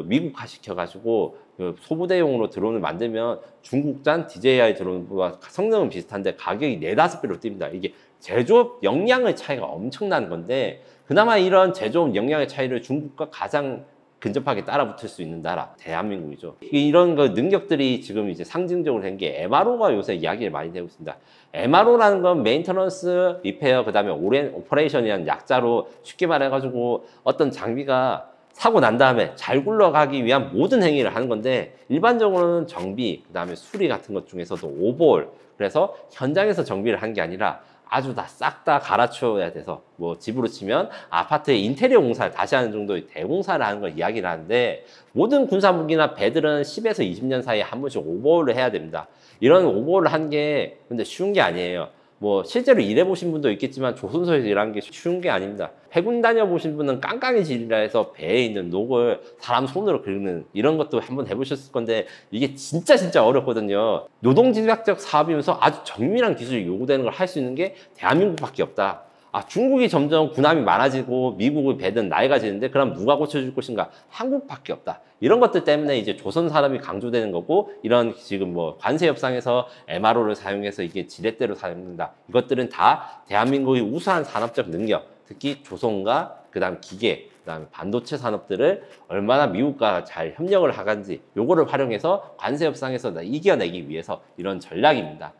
미국화 시켜가지고 소부대용으로 드론을 만들면 중국산 DJI 드론과 성능은 비슷한데 가격이 4~5배로 뜁니다. 이게 제조업 역량의 차이가 엄청난 건데, 그나마 이런 제조업 역량의 차이를 중국과 가장 근접하게 따라붙을 수 있는 나라 대한민국이죠. 이런 능력들이 지금 이제 상징적으로 된 게 MRO가 요새 이야기를 많이 되고 있습니다. MRO라는 건 메인터넌스, 리페어, 그다음에 오퍼레이션이라는 약자로 쉽게 말해가지고 어떤 장비가 사고 난 다음에 잘 굴러가기 위한 모든 행위를 하는 건데, 일반적으로는 정비, 그다음에 수리 같은 것 중에서도 오버홀, 그래서 현장에서 정비를 한 게 아니라 아주 다 싹 다 갈아치워야 돼서, 뭐 집으로 치면 아파트의 인테리어 공사를 다시 하는 정도의 대공사를 하는 걸 이야기를 하는데, 모든 군사무기나 배들은 10에서 20년 사이에 한 번씩 오버홀을 해야 됩니다. 이런 오버홀을 한 게 근데 쉬운 게 아니에요. 뭐 실제로 일해보신 분도 있겠지만 조선소에서 일하는 게 쉬운 게 아닙니다. 해군 다녀보신 분은 깡깡이질이라 해서 배에 있는 녹을 사람 손으로 긁는 이런 것도 한번 해보셨을 건데 이게 진짜 어렵거든요. 노동집약적 사업이면서 아주 정밀한 기술이 요구되는 걸 할 수 있는 게 대한민국밖에 없다. 아, 중국이 점점 군함이 많아지고 미국의 배든 나이가 지는데 그럼 누가 고쳐줄 것인가? 한국밖에 없다. 이런 것들 때문에 이제 조선 산업이 강조되는 거고, 이런 지금 뭐 관세 협상에서 MRO를 사용해서 이게 지렛대로 사용된다. 이것들은 다 대한민국의 우수한 산업적 능력, 특히 조선과 그다음 기계, 그다음에 반도체 산업들을 얼마나 미국과 잘 협력을 하는지 요거를 활용해서 관세 협상에서 이겨내기 위해서 이런 전략입니다.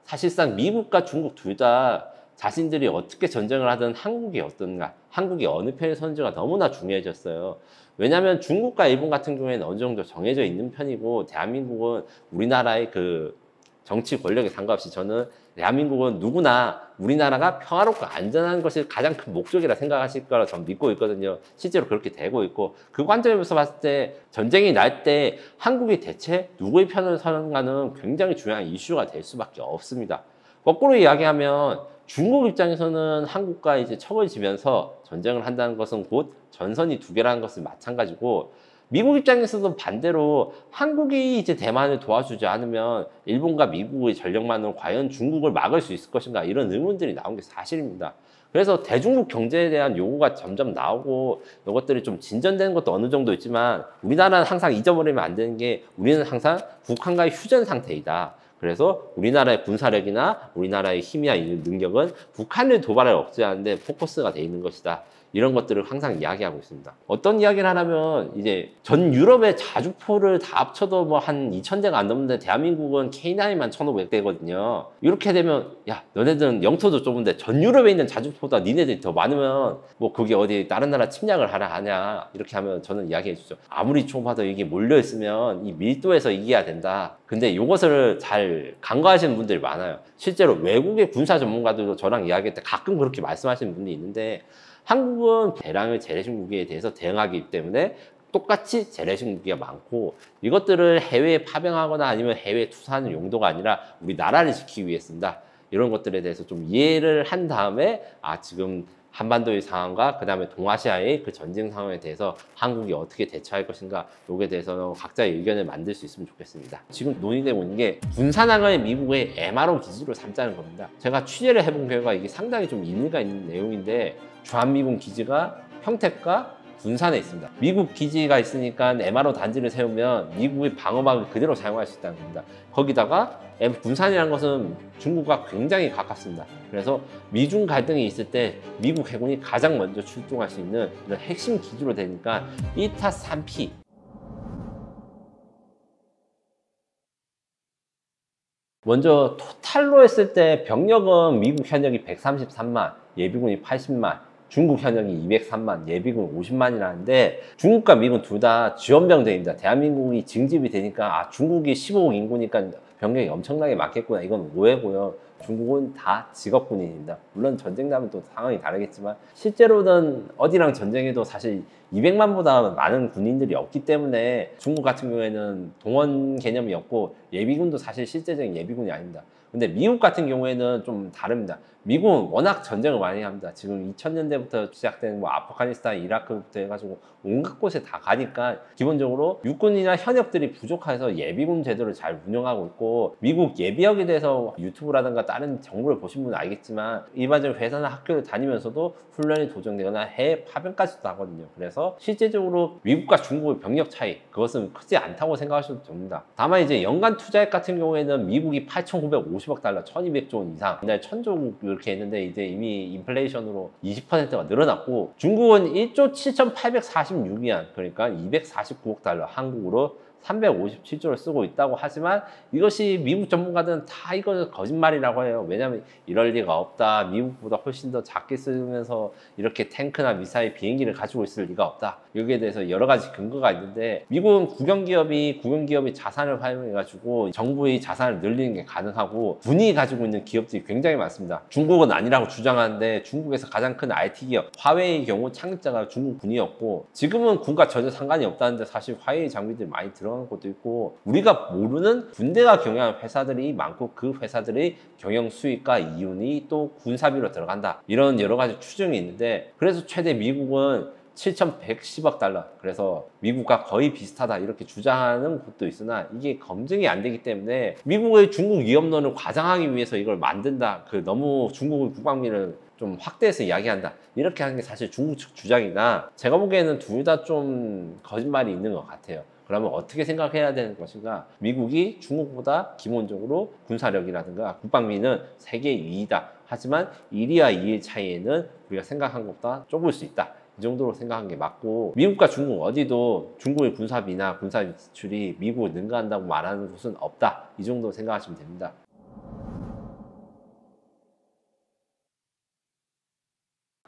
사실상 미국과 중국 둘 다 자신들이 어떻게 전쟁을 하든 한국이 어떤가, 한국이 어느 편에 서는지가 너무나 중요해졌어요. 왜냐하면 중국과 일본 같은 경우에는 어느 정도 정해져 있는 편이고, 대한민국은 우리나라의 그 정치 권력에 상관없이 저는 대한민국은 누구나 우리나라가 평화롭고 안전한 것이 가장 큰 목적이라 생각하실 거라 저는 믿고 있거든요. 실제로 그렇게 되고 있고, 그 관점에서 봤을 때 전쟁이 날 때 한국이 대체 누구의 편을 서는가는 굉장히 중요한 이슈가 될 수밖에 없습니다. 거꾸로 이야기하면 중국 입장에서는 한국과 이제 척을 지면서 전쟁을 한다는 것은 곧 전선이 두 개라는 것은 마찬가지고, 미국 입장에서도 반대로 한국이 이제 대만을 도와주지 않으면 일본과 미국의 전력만으로 과연 중국을 막을 수 있을 것인가, 이런 의문들이 나온 게 사실입니다. 그래서 대중국 경제에 대한 요구가 점점 나오고 이것들이 좀 진전되는 것도 어느 정도 있지만, 우리나라는 항상 잊어버리면 안 되는 게 우리는 항상 북한과의 휴전 상태이다. 그래서 우리나라의 군사력이나 우리나라의 힘이나 능력은 북한을 도발을 억제하는 데 포커스가 돼 있는 것이다. 이런 것들을 항상 이야기하고 있습니다. 어떤 이야기를 하냐면, 이제 전 유럽의 자주포를 다 합쳐도 뭐 한 2,000대가 안 넘는데 대한민국은 K9만 1,500대거든요. 이렇게 되면 야, 너네들은 영토도 좁은데 전 유럽에 있는 자주포보다 니네들이 더 많으면 뭐 그게 어디 다른 나라 침략을 하라 하냐, 이렇게 하면 저는 이야기해 주죠. 아무리 좁아도 이게 몰려 있으면 이 밀도에서 이겨야 된다. 근데 이것을 잘 간과하시는 분들이 많아요. 실제로 외국의 군사 전문가들도 저랑 이야기할 때 가끔 그렇게 말씀하시는 분이 있는데, 한국은 대량의 재래식 무기에 대해서 대응하기 때문에 똑같이 재래식 무기가 많고, 이것들을 해외에 파병하거나 아니면 해외에 투사하는 용도가 아니라 우리 나라를 지키기 위해 쓴다. 이런 것들에 대해서 좀 이해를 한 다음에, 아, 지금 한반도의 상황과 그 다음에 동아시아의 그 전쟁 상황에 대해서 한국이 어떻게 대처할 것인가, 여기에 대해서 각자의 의견을 만들 수 있으면 좋겠습니다. 지금 논의되고 있는 게 군산항을 미국의 MRO 기지로 삼자는 겁니다. 제가 취재를 해본 결과 이게 상당히 좀 일리가 있는 내용인데, 주한미군 기지가 평택과 군산에 있습니다. 미국 기지가 있으니까 MRO 단지를 세우면 미국의 방어막을 그대로 사용할 수 있다는 겁니다. 거기다가 군산이라는 것은 중국과 굉장히 가깝습니다. 그래서 미중 갈등이 있을 때 미국 해군이 가장 먼저 출동할 수 있는 이런 핵심 기지로 되니까 1타 3피. 먼저 토탈로 했을 때 병력은 미국 현역이 133만, 예비군이 80만, 중국 현역이 203만, 예비군 50만이라는데, 중국과 미국은 둘 다 지원병대입니다. 대한민국이 징집이 되니까 아, 중국이 15억 인구니까 병력이 엄청나게 많겠구나, 이건 오해고요. 중국은 다 직업군인입니다. 물론 전쟁 나면 또 상황이 다르겠지만, 실제로는 어디랑 전쟁해도 사실 200만보다 많은 군인들이 없기 때문에 중국 같은 경우에는 동원 개념이 없고, 예비군도 사실 실제적인 예비군이 아닙니다. 근데 미국 같은 경우에는 좀 다릅니다. 미국은 워낙 전쟁을 많이 합니다. 지금 2000년대부터 시작된 뭐 아프가니스탄, 이라크부터 해가지고 온갖 곳에 다 가니까 기본적으로 육군이나 현역들이 부족해서 예비군 제도를 잘 운영하고 있고, 미국 예비역에 대해서 유튜브라든가 다른 정보를 보신 분은 알겠지만 일반적인 회사나 학교를 다니면서도 훈련이 도정되거나 해외 파병까지도 하거든요. 그래서 실제적으로 미국과 중국의 병력 차이, 그것은 크지 않다고 생각하셔도 됩니다. 다만 이제 연간 투자액 같은 경우에는 미국이 8,950억 달러, 1,200조 원 이상, 옛날 1,000조 이렇게 했는데 이제 이미 인플레이션으로 20%가 늘어났고, 중국은 1조 7,846위안, 그러니까 249억 달러, 한국으로 357조를 쓰고 있다고 하지만, 이것이 미국 전문가들은 다 이거 거짓말이라고 해요. 왜냐하면 이럴 리가 없다, 미국보다 훨씬 더 작게 쓰면서 이렇게 탱크나 미사일, 비행기를 가지고 있을 리가 없다, 여기에 대해서 여러 가지 근거가 있는데, 미국은 국영기업이 자산을 활용해 가지고 정부의 자산을 늘리는 게 가능하고, 군이 가지고 있는 기업들이 굉장히 많습니다. 중국은 아니라고 주장하는데, 중국에서 가장 큰 IT 기업 화웨이의 경우 창립자가 중국 군이었고, 지금은 군과 전혀 상관이 없다는데 사실 화웨이 장비들이 많이 들어 들어간 것도 있고 우리가 모르는 군대가 경영한 회사들이 많고 그 회사들의 경영 수익과 이윤이 또 군사비로 들어간다. 이런 여러 가지 추정이 있는데 그래서 최대 미국은 7,110억 달러. 그래서 미국과 거의 비슷하다 이렇게 주장하는 곳도 있으나 이게 검증이 안 되기 때문에 미국의 중국 위협론을 과장하기 위해서 이걸 만든다. 너무 중국의 국방비를 좀 확대해서 이야기한다. 이렇게 하는 게 사실 중국 측 주장이나 제가 보기에는 둘 다 좀 거짓말이 있는 것 같아요. 그러면 어떻게 생각해야 되는 것인가? 미국이 중국보다 기본적으로 군사력이라든가 국방비는 세계 2위다. 하지만 1위와 2위 차이에는 우리가 생각한 것보다 좁을 수 있다. 이 정도로 생각한 게 맞고 미국과 중국 어디도 중국의 군사비나 군사 지출이 미국을 능가한다고 말하는 곳은 없다. 이 정도 생각하시면 됩니다.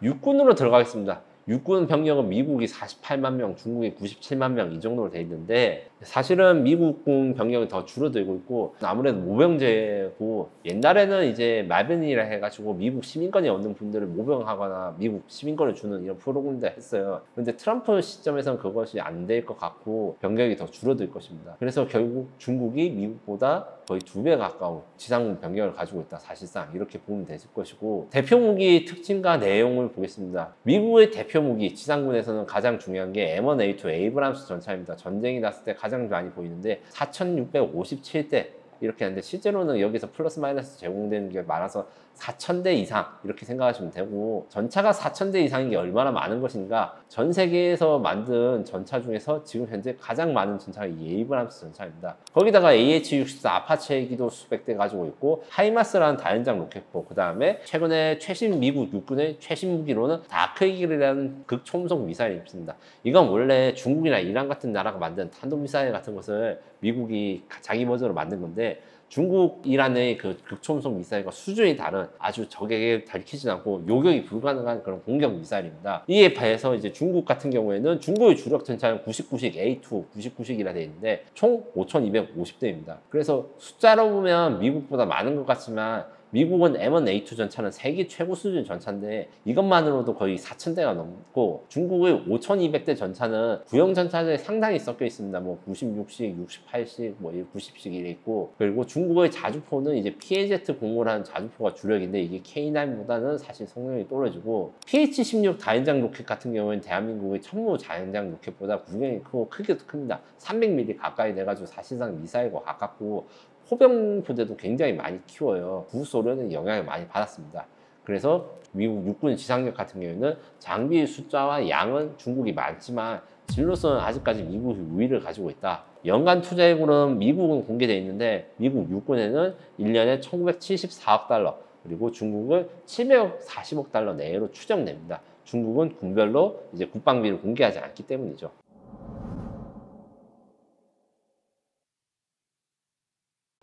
육군으로 들어가겠습니다. 육군 병력은 미국이 48만 명, 중국이 97만 명 이 정도로 돼 있는데 사실은 미국군 병력이 더 줄어들고 있고 아무래도 모병제고 옛날에는 이제 말변이라 해가지고 미국 시민권이 없는 분들을 모병하거나 미국 시민권을 주는 이런 프로그램도 했어요. 근데 트럼프 시점에서는 그것이 안 될 것 같고 병력이 더 줄어들 것입니다. 그래서 결국 중국이 미국보다 거의 2배 가까운 지상군 병력을 가지고 있다. 사실상 이렇게 보면 되실 것이고 대표 무기 특징과 내용을 보겠습니다. 미국의 대표 무기 지상군에서는 가장 중요한 게 M1A2 에이브람스 전차입니다. 전쟁이 났을 때 가장 많이 보이는데 4,657대 이렇게 하는데 실제로는 여기서 플러스 마이너스 제공되는 게 많아서 4,000대 이상 이렇게 생각하시면 되고 전차가 4,000대 이상인 게 얼마나 많은 것인가 전 세계에서 만든 전차 중에서 지금 현재 가장 많은 전차가 이 에이브람스 전차입니다. 거기다가 AH-64 아파치 헬기도 수백 대 가지고 있고 하이마스라는 다연장 로켓포 그 다음에 최근에 최신 미국 육군의 최신 무기로는 다크이글이라는 극초음속 미사일이 있습니다. 이건 원래 중국이나 이란 같은 나라가 만든 탄도미사일 같은 것을 미국이 자기 버전으로 만든 건데 중국, 이란의 그 극초음속 미사일과 수준이 다른 아주 적에게 들키지 않고 요격이 불가능한 그런 공격 미사일입니다. 이에 비해서 이제 중국 같은 경우에는 중국의 주력 전차는 99식 A2, 99식이라 되어 있는데 총 5,250대입니다. 그래서 숫자로 보면 미국보다 많은 것 같지만 미국은 M1A2 전차는 세계 최고 수준 전차인데 이것만으로도 거의 4,000대가 넘고 중국의 5,200대 전차는 구형 전차들이 상당히 섞여 있습니다. 뭐 96식, 68식, 뭐 90식 이래 있고 그리고 중국의 자주포는 이제 PAZ-05라는 자주포가 주력인데 이게 K9보다는 사실 성능이 떨어지고 PH-16 다연장 로켓 같은 경우에는 대한민국의 천무 다연장 로켓보다 구경이 크고 크기도 큽니다. 300mm 가까이 돼가지고 사실상 미사일과 가깝고 호병 부대도 굉장히 많이 키워요. 구소련의 영향을 많이 받았습니다. 그래서 미국 육군 지상력 같은 경우에는 장비 숫자와 양은 중국이 많지만 질로서는 아직까지 미국이 우위를 가지고 있다. 연간 투자액으로는 미국은 공개되어 있는데 미국 육군에는 1년에 1974억 달러 그리고 중국은 740억 달러 내외로 추정됩니다. 중국은 군별로 이제 국방비를 공개하지 않기 때문이죠.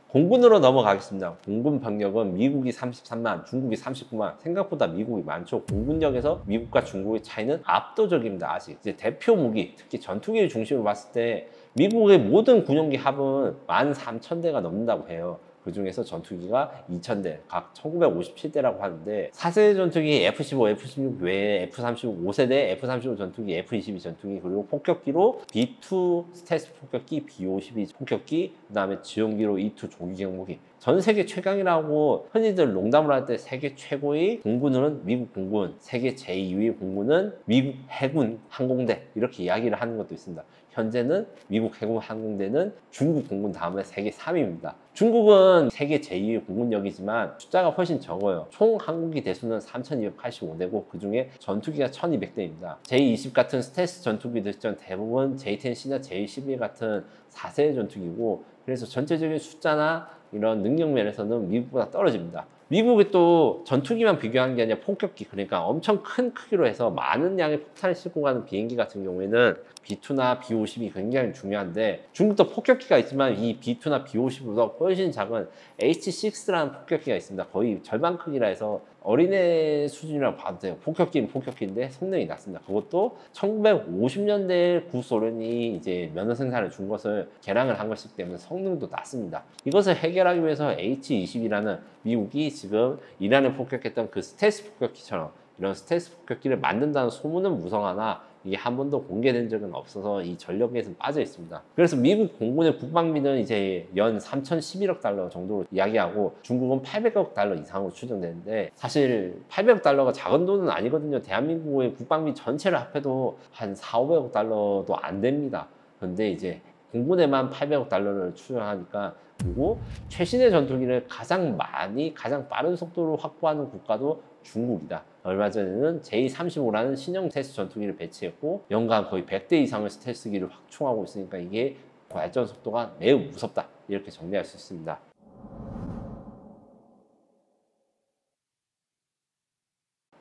공군으로 넘어가겠습니다. 공군 병력은 미국이 33만, 중국이 39만. 생각보다 미국이 많죠. 공군력에서 미국과 중국의 차이는 압도적입니다. 아직 이제 대표 무기, 특히 전투기를 중심으로 봤을 때 미국의 모든 군용기 합은 13,000대가 넘는다고 해요. 그 중에서 전투기가 2,000대, 각 1957대라고 하는데 4세대 전투기 F-15, F-16 외에 F-35 5세대, F-35 전투기, F-22 전투기 그리고 폭격기로 B-2 스텔스 폭격기, B-52 폭격기 그 다음에 지원기로 E-2 조기 경보기 전 세계 최강이라고 흔히들 농담을 할 때 세계 최고의 공군은 미국 공군, 세계 제2위 공군은 미국 해군 항공대 이렇게 이야기를 하는 것도 있습니다. 현재는 미국 해군 항공대는 중국 공군 다음에 세계 3위입니다. 중국은 세계 제2위 공군력이지만 숫자가 훨씬 적어요. 총 항공기 대수는 3,285대고 그중에 전투기가 1,200대입니다. J-20 같은 스텔스 전투기들 대부분 J-10C나 J-11 같은 4세대 전투기고 그래서 전체적인 숫자나 이런 능력 면에서는 미국보다 떨어집니다. 미국이 또 전투기만 비교하는 게 아니라 폭격기 그러니까 엄청 큰 크기로 해서 많은 양의 폭탄을 싣고 가는 비행기 같은 경우에는 B-2나 B-50이 굉장히 중요한데 중국도 폭격기가 있지만 이 B-2나 B-50보다 훨씬 작은 H-6라는 폭격기가 있습니다. 거의 절반 크기라 해서 어린애 수준이라고 봐도 돼요. 폭격기는 폭격기인데 성능이 낮습니다. 그것도 1950년대에 구소련이 이제 면허 생산을 준 것을 개량을 한 것이기 때문에 성능도 낮습니다. 이것을 해결하기 위해서 H-20이라는 미국이 지금 이란에 폭격했던 그 스텔스 폭격기처럼 이런 스텔스 폭격기를 만든다는 소문은 무성하나 이게 한 번도 공개된 적은 없어서 이 전력에서 빠져 있습니다. 그래서 미국 공군의 국방비는 이제 연 3,011억 달러 정도로 이야기하고 중국은 800억 달러 이상으로 추정되는데 사실 800억 달러가 작은 돈은 아니거든요. 대한민국의 국방비 전체를 합해도 한 4, 500억 달러도 안 됩니다. 그런데 이제 공군에만 800억 달러를 추정하니까 그리고 최신의 전투기를 가장 많이 가장 빠른 속도로 확보하는 국가도 중국이다. 얼마 전에는 J-35라는 신형 스텔스 전투기를 배치했고 연간 거의 100대 이상의 스텔스기를 확충하고 있으니까 이게 발전 속도가 매우 무섭다. 이렇게 정리할 수 있습니다.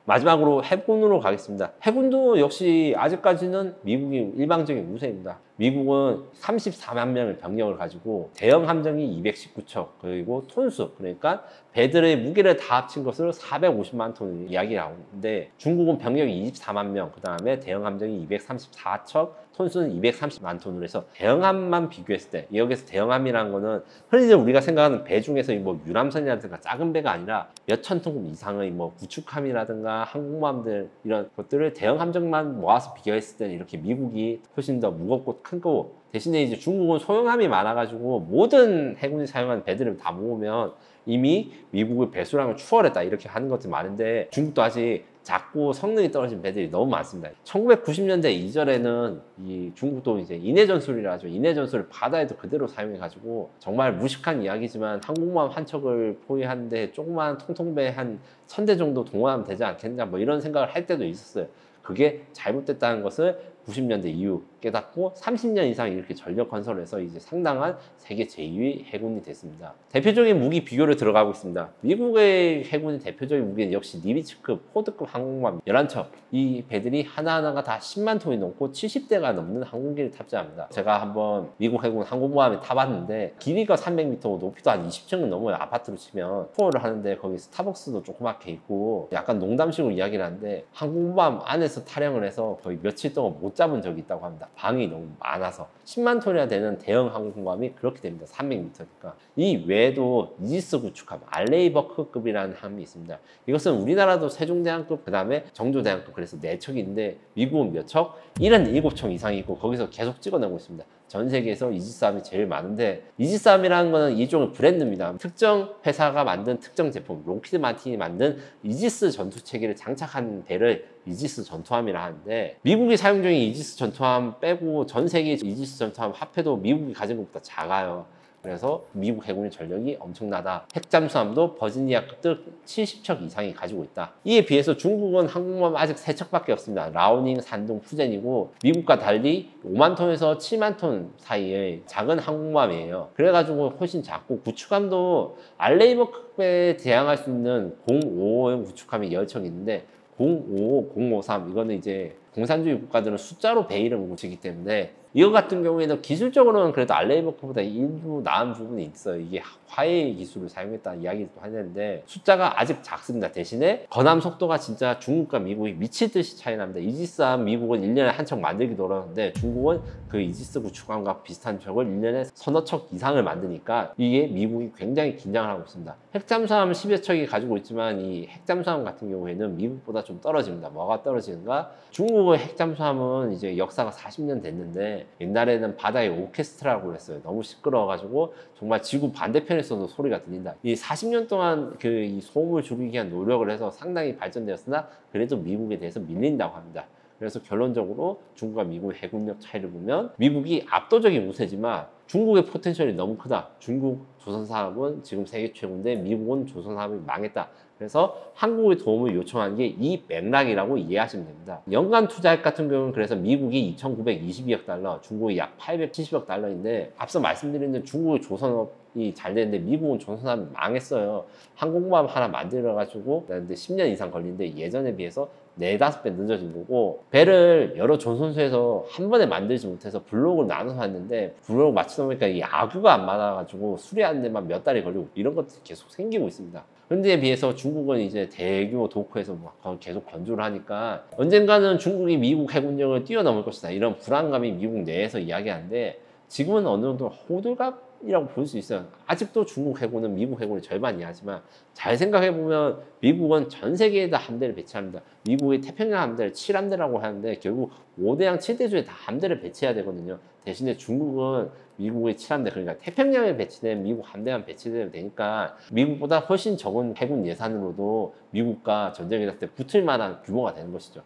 마지막으로 해군으로 가겠습니다. 해군도 역시 아직까지는 미국이 일방적인 우세입니다. 미국은 34만 명의 병력을 가지고 대형 함정이 219척 그리고 톤수 그러니까 배들의 무게를 다 합친 것을 450만 톤을 이야기하고 있는데 중국은 병력이 24만 명, 그 다음에 대형 함정이 234척, 톤수는 230만 톤으로 해서 대형함만 비교했을 때 여기서 대형함이라는 거는 흔히 우리가 생각하는 배 중에서 뭐 유람선이라든가 작은 배가 아니라 몇천 톤 이상의 뭐 구축함이라든가 항공모함들 이런 것들을 대형 함정만 모아서 비교했을 때는 이렇게 미국이 훨씬 더 무겁고 큰 거고 대신에 이제 중국은 소형함이 많아가지고 모든 해군이 사용하는 배들을 다 모으면 이미 미국의 배수량을 추월했다 이렇게 하는 것들이 많은데 중국도 아직 작고 성능이 떨어진 배들이 너무 많습니다. 1990년대 이전에는 이 중국도 이제 인해 전술이라 하죠. 인해 전술을 바다에도 그대로 사용해가지고 정말 무식한 이야기지만 항공모함 한 척을 포위하는데 조그만 통통배 한 1000대 정도 동원하면 되지 않겠냐 뭐 이런 생각을 할 때도 있었어요. 그게 잘못됐다는 것을 90년대 이후 깨닫고 30년 이상 이렇게 전력 건설을 해서 이제 상당한 세계 제2위 해군이 됐습니다. 대표적인 무기 비교를 들어가고 있습니다. 미국의 해군의 대표적인 무기는 역시 니미츠급, 포드급 항공모함 11척. 이 배들이 하나하나가 다 10만 톤이 넘고 70대가 넘는 항공기를 탑재합니다. 제가 한번 미국 해군 항공모함에 타봤는데 길이가 300m, 높이도 한 20층은 넘어요. 아파트로 치면 투어를 하는데 거기 스타벅스도 조그맣게 있고 약간 농담식으로 이야기를 하는데 항공모함 안에서 타령을 해서 거의 며칠 동안 못 잡은 적이 있다고 합니다. 방이 너무 많아서 10만 톤이나 되는 대형 항공모함이 그렇게 됩니다. 300m니까. 이 외에도 이지스 구축함 알레이버크급이라는 함이 있습니다. 이것은 우리나라도 세종대왕급 그 다음에 정조대왕급 그래서 4척이 있는데 미국은 몇 척? 77척 이상이 있고 거기서 계속 찍어내고 있습니다. 전 세계에서 이지스함이 제일 많은데 이지스함이라는 거는 일종의 브랜드입니다. 특정 회사가 만든 특정 제품 록히드 마틴이 만든 이지스 전투 체계를 장착한 배를 이지스 전투함이라 하는데 미국이 사용 중인 이지스 전투함 빼고 전 세계 이지스 전투함 합해도 미국이 가진 것보다 작아요. 그래서 미국 해군의 전력이 엄청나다. 핵잠수함도 버지니아급들 70척 이상이 가지고 있다. 이에 비해서 중국은 항공모함 아직 3척밖에 없습니다. 라오닝, 산둥, 푸젠이고 미국과 달리 5만 톤에서 7만 톤 사이의 작은 항공모함이에요. 그래가지고 훨씬 작고 구축함도 알레이버급에 대항할 수 있는 055형 구축함이 10척 있는데 055, 053 이거는 이제 공산주의 국가들은 숫자로 배 이름을 붙이기 때문에 이거 같은 경우에는 기술적으로는 그래도 알레이버크보다 일부 나은 부분이 있어요. 이게 화해 기술을 사용했다는 이야기도 하는데 숫자가 아직 작습니다. 대신에 건함 속도가 진짜 중국과 미국이 미칠 듯이 차이 납니다. 이지스함 미국은 1년에 한 척 만들기도 어려운데 중국은 그 이지스 구축함과 비슷한 척을 1년에 서너 척 이상을 만드니까 이게 미국이 굉장히 긴장을 하고 있습니다. 핵잠수함 10여 척이 가지고 있지만 이 핵잠수함 같은 경우에는 미국보다 좀 떨어집니다. 뭐가 떨어지는가? 중국의 핵잠수함은 이제 역사가 40년 됐는데 옛날에는 바다의 오케스트라라고 했어요. 너무 시끄러워가지고 정말 지구 반대편에서도 소리가 들린다. 이 40년 동안 이 소음을 줄이기 위한 노력을 해서 상당히 발전되었으나 그래도 미국에 대해서 밀린다고 합니다. 그래서 결론적으로 중국과 미국의 해군력 차이를 보면 미국이 압도적인 우세지만 중국의 포텐셜이 너무 크다. 중국 조선사업은 지금 세계 최고인데 미국은 조선사업이 망했다. 그래서 한국의 도움을 요청한 게 이 맥락이라고 이해하시면 됩니다. 연간 투자액 같은 경우는 그래서 미국이 2,922억 달러, 중국이 약 870억 달러인데 앞서 말씀드린 대로 중국의 조선업이 잘 되는데 미국은 조선사업이 망했어요. 항공모함 하나 만들어가지고 근데 10년 이상 걸리는데 예전에 비해서 4, 5배 늦어진 거고 배를 여러 조선소에서 한 번에 만들지 못해서 블록을 나눠서 했는데 블록 맞추다 보니까 이 아구가 안 맞아가지고 수리하는 데만 몇 달이 걸리고 이런 것들이 계속 생기고 있습니다. 그런데 비해서 중국은 이제 대규모 도크에서 막 계속 건조를 하니까 언젠가는 중국이 미국 해군력을 뛰어넘을 것이다. 이런 불안감이 미국 내에서 이야기하는데 지금은 어느 정도 호들갑 절반이라고 볼 수 있어요. 아직도 중국 해군은 미국 해군의 절반이 하지만 잘 생각해 보면 미국은 전 세계에다 함대를 배치합니다. 미국의 태평양 함대를 7함대라고 하는데 결국 5대양 7대주에 다 함대를 배치해야 되거든요. 대신에 중국은 미국의 7함대, 그러니까 태평양에 배치된 미국 함대만 배치되면 되니까 미국보다 훨씬 적은 해군 예산으로도 미국과 전쟁을 했을 때 붙을 만한 규모가 되는 것이죠.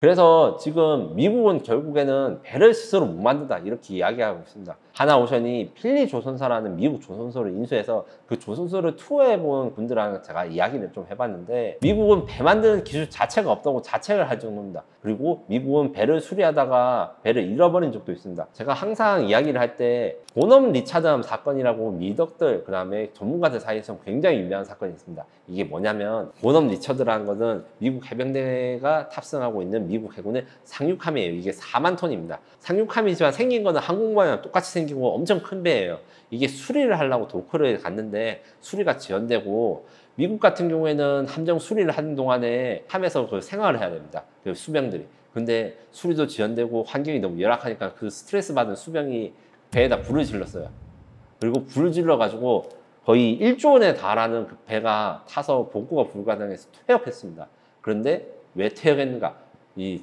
그래서 지금 미국은 결국에는 배를 스스로 못 만든다 이렇게 이야기하고 있습니다. 하나오션이 필리 조선사라는 미국 조선소를 인수해서 그 조선소를 투어해본 분들랑 제가 이야기를 좀 해봤는데 미국은 배 만드는 기술 자체가 없다고 자책을 할 정도입니다. 그리고 미국은 배를 수리하다가 배를 잃어버린 적도 있습니다. 제가 항상 이야기를 할 때 본엄 리차드함 사건이라고 미덕들 그 다음에 전문가들 사이에서 굉장히 유명한 사건이 있습니다. 이게 뭐냐면 본엄 리처드라는 것은 미국 해병대가 탑승하고 있는 미국 해군의 상륙함이에요. 이게 4만 톤입니다. 상륙함이지만 생긴 거는 항공모함이랑 똑같이 생기고 엄청 큰 배예요. 이게 수리를 하려고 도크를 갔는데 수리가 지연되고 미국 같은 경우에는 함정 수리를 하는 동안에 함에서 그 생활을 해야 됩니다. 그 수병들이. 근데 수리도 지연되고 환경이 너무 열악하니까 그 스트레스 받은 수병이 배에다 불을 질렀어요. 그리고 불을 질러가지고 거의 1조 원에 달하는 그 배가 타서 복구가 불가능해서 퇴역했습니다. 그런데 왜 퇴역했는가?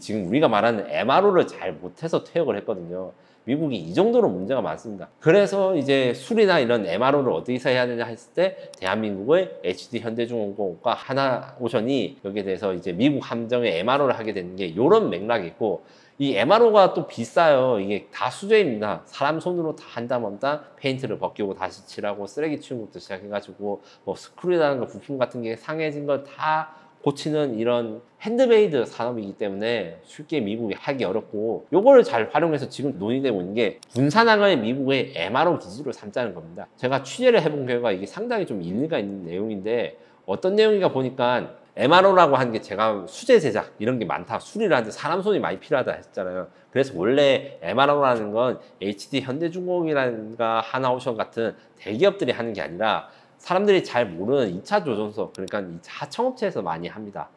지금 우리가 말하는 MRO를 잘 못해서 퇴역을 했거든요. 미국이 이 정도로 문제가 많습니다. 그래서 이제 수리나 이런 MRO를 어디서 해야 되냐 했을 때 대한민국의 HD 현대중공업과 하나오션이 여기에 대해서 이제 미국 함정에 MRO를 하게 되는 게 이런 맥락이 있고 이 MRO가 또 비싸요. 이게 다 수제입니다. 사람 손으로 다 한 땀 한 땀 페인트를 벗기고 다시 칠하고 쓰레기 치운 것도 시작해가지고 뭐 스크류라는 거 부품 같은 게 상해진 걸 다 고치는 이런 핸드메이드 산업이기 때문에 쉽게 미국이 하기 어렵고 요거를 잘 활용해서 지금 논의되고 있는 게 군산항을 미국의 MRO 기지로 삼자는 겁니다. 제가 취재를 해본 결과 이게 상당히 좀 일리가 있는 내용인데 어떤 내용인가 보니까 MRO라고 하는 게 제가 수제 제작 이런 게 많다. 수리를 하는데 사람 손이 많이 필요하다 했잖아요. 그래서 원래 MRO라는 건 HD 현대중공업이라든가 하나오션 같은 대기업들이 하는 게 아니라 사람들이 잘 모르는 2차 조선소, 그러니까 2차 하청업체에서 많이 합니다.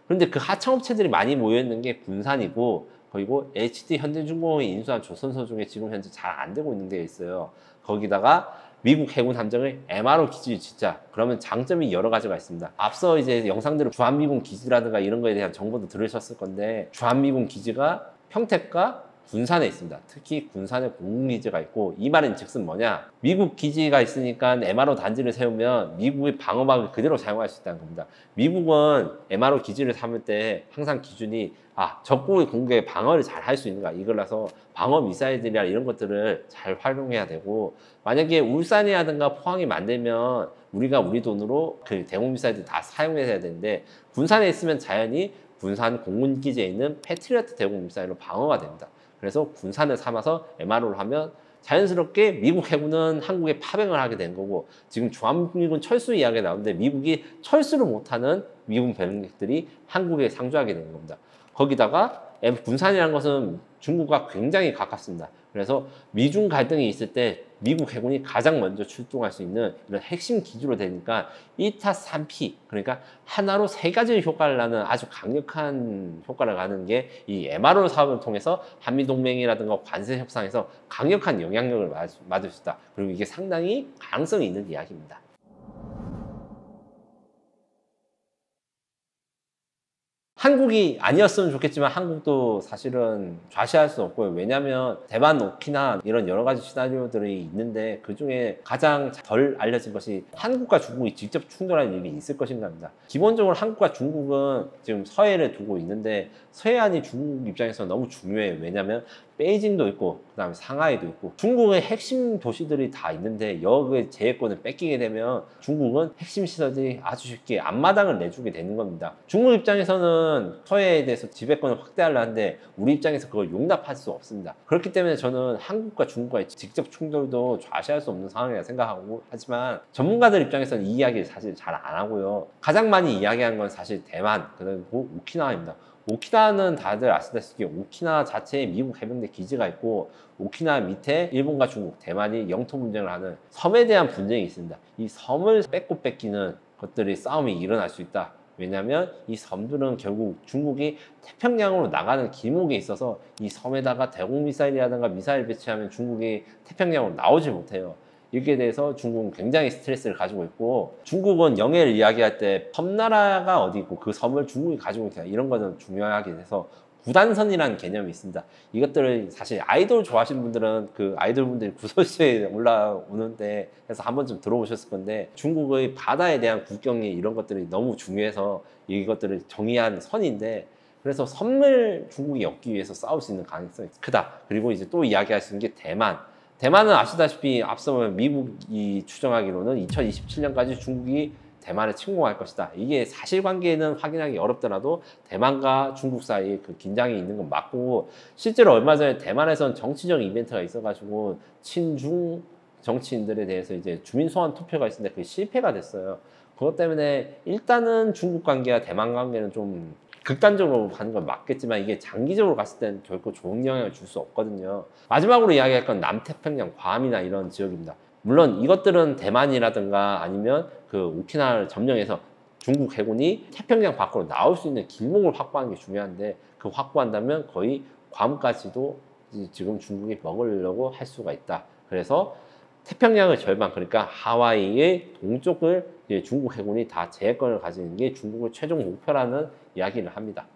그런데 그 하청업체들이 많이 모여있는 게 군산이고, 그리고 HD 현대중공업이 인수한 조선소 중에 지금 현재 잘 안 되고 있는 데 있어요. 거기다가 미국 해군 함정을 MRO 기지를 짓자. 그러면 장점이 여러 가지가 있습니다. 앞서 이제 영상들을 주한미군 기지라든가 이런 거에 대한 정보도 들으셨을 건데, 주한미군 기지가 평택과 군산에 있습니다. 특히 군산에 공군기지가 있고, 이 말은 즉슨 뭐냐? 미국 기지가 있으니까 MRO 단지를 세우면 미국의 방어막을 그대로 사용할 수 있다는 겁니다. 미국은 MRO 기지를 삼을 때 항상 기준이 적국의 공격에 방어를 잘 할 수 있는가 이걸라서 방어 미사일들이나 이런 것들을 잘 활용해야 되고, 만약에 울산이라든가 포항이 만들면 우리가 우리 돈으로 그 대공 미사일들 다 사용해야 되는데, 군산에 있으면 자연히 군산 공군기지에 있는 패트리어트 대공 미사일로 방어가 됩니다. 그래서 군산을 삼아서 MRO를 하면 자연스럽게 미국 해군은 한국에 파병을 하게 된 거고, 지금 주한미군 철수 이야기가 나오는데 미국이 철수를 못하는 미군 병력들이 한국에 상주하게 된 겁니다. 거기다가 군산이라는 것은 중국과 굉장히 가깝습니다. 그래서 미중 갈등이 있을 때 미국 해군이 가장 먼저 출동할 수 있는 이런 핵심 기지로 되니까 2타 3피, 그러니까 하나로 세 가지 효과를 나는 아주 강력한 효과를 가는 게 이 MRO 사업을 통해서 한미동맹이라든가 관세 협상에서 강력한 영향력을 받을 수 있다. 그리고 이게 상당히 가능성이 있는 이야기입니다. 한국이 아니었으면 좋겠지만 한국도 사실은 좌시할 수 없고요. 왜냐하면 대만, 오키나 이런 여러 가지 시나리오들이 있는데 그중에 가장 덜 알려진 것이 한국과 중국이 직접 충돌하는 일이 있을 것인가입니다. 기본적으로 한국과 중국은 지금 서해를 두고 있는데 서해안이 중국 입장에서 너무 중요해요. 왜냐하면 베이징도 있고 그다음에 상하이도 있고 중국의 핵심 도시들이 다 있는데 여기에 제해권을 뺏기게 되면 중국은 핵심 시설들이 아주 쉽게 앞마당을 내주게 되는 겁니다. 중국 입장에서는 서해에 대해서 지배권을 확대하려 하는데 우리 입장에서 그걸 용납할 수 없습니다. 그렇기 때문에 저는 한국과 중국과의 직접 충돌도 좌시할 수 없는 상황이라 생각하고, 하지만 전문가들 입장에서는 이 이야기를 사실 잘 안 하고요. 가장 많이 이야기한 건 사실 대만 그리고 오키나와입니다. 오키나와는 다들 아시다시피 오키나와 자체에 미국 해병대 기지가 있고 오키나와 밑에 일본과 중국, 대만이 영토 분쟁을 하는 섬에 대한 분쟁이 있습니다. 이 섬을 뺏고 뺏기는 것들이 싸움이 일어날 수 있다. 왜냐하면 이 섬들은 결국 중국이 태평양으로 나가는 길목에 있어서 이 섬에다가 대공 미사일이라든가 미사일 배치하면 중국이 태평양으로 나오지 못해요. 이렇게 대해서 중국은 굉장히 스트레스를 가지고 있고, 중국은 영해를 이야기할 때 섬나라가 어디 있고 그 섬을 중국이 가지고 있다, 이런 거는 중요하게 돼서 구단선이라는 개념이 있습니다. 이것들을 사실 아이돌 좋아하시는 분들은 그 아이돌 분들이 구설수에 올라오는데 해서 한 번쯤 들어보셨을 건데, 중국의 바다에 대한 국경이 이런 것들이 너무 중요해서 이것들을 정의한 선인데, 그래서 섬을 중국이 얻기 위해서 싸울 수 있는 가능성이 크다. 그리고 이제 또 이야기할 수 있는 게 대만. 대만은 아시다시피 앞서 미국이 추정하기로는 2027년까지 중국이 대만을 침공할 것이다. 이게 사실관계는 확인하기 어렵더라도 대만과 중국 사이에 그 긴장이 있는 건 맞고, 실제로 얼마 전에 대만에서는 정치적 이벤트가 있어가지고 친중 정치인들에 대해서 이제 주민 소환 투표가 있었는데 그게 실패가 됐어요. 그것 때문에 일단은 중국 관계와 대만 관계는 좀 극단적으로 가는 건 맞겠지만, 이게 장기적으로 갔을 때는 결코 좋은 영향을 줄 수 없거든요. 마지막으로 이야기할 건 남태평양, 괌이나 이런 지역입니다. 물론 이것들은 대만이라든가 아니면 그 오키나와를 점령해서 중국 해군이 태평양 밖으로 나올 수 있는 길목을 확보하는 게 중요한데, 그 확보한다면 거의 괌까지도 지금 중국이 먹으려고 할 수가 있다. 그래서 태평양의 절반, 그러니까 하와이의 동쪽을 중국 해군이 다 제해권을 가지는 게 중국의 최종 목표라는 이야기를 합니다.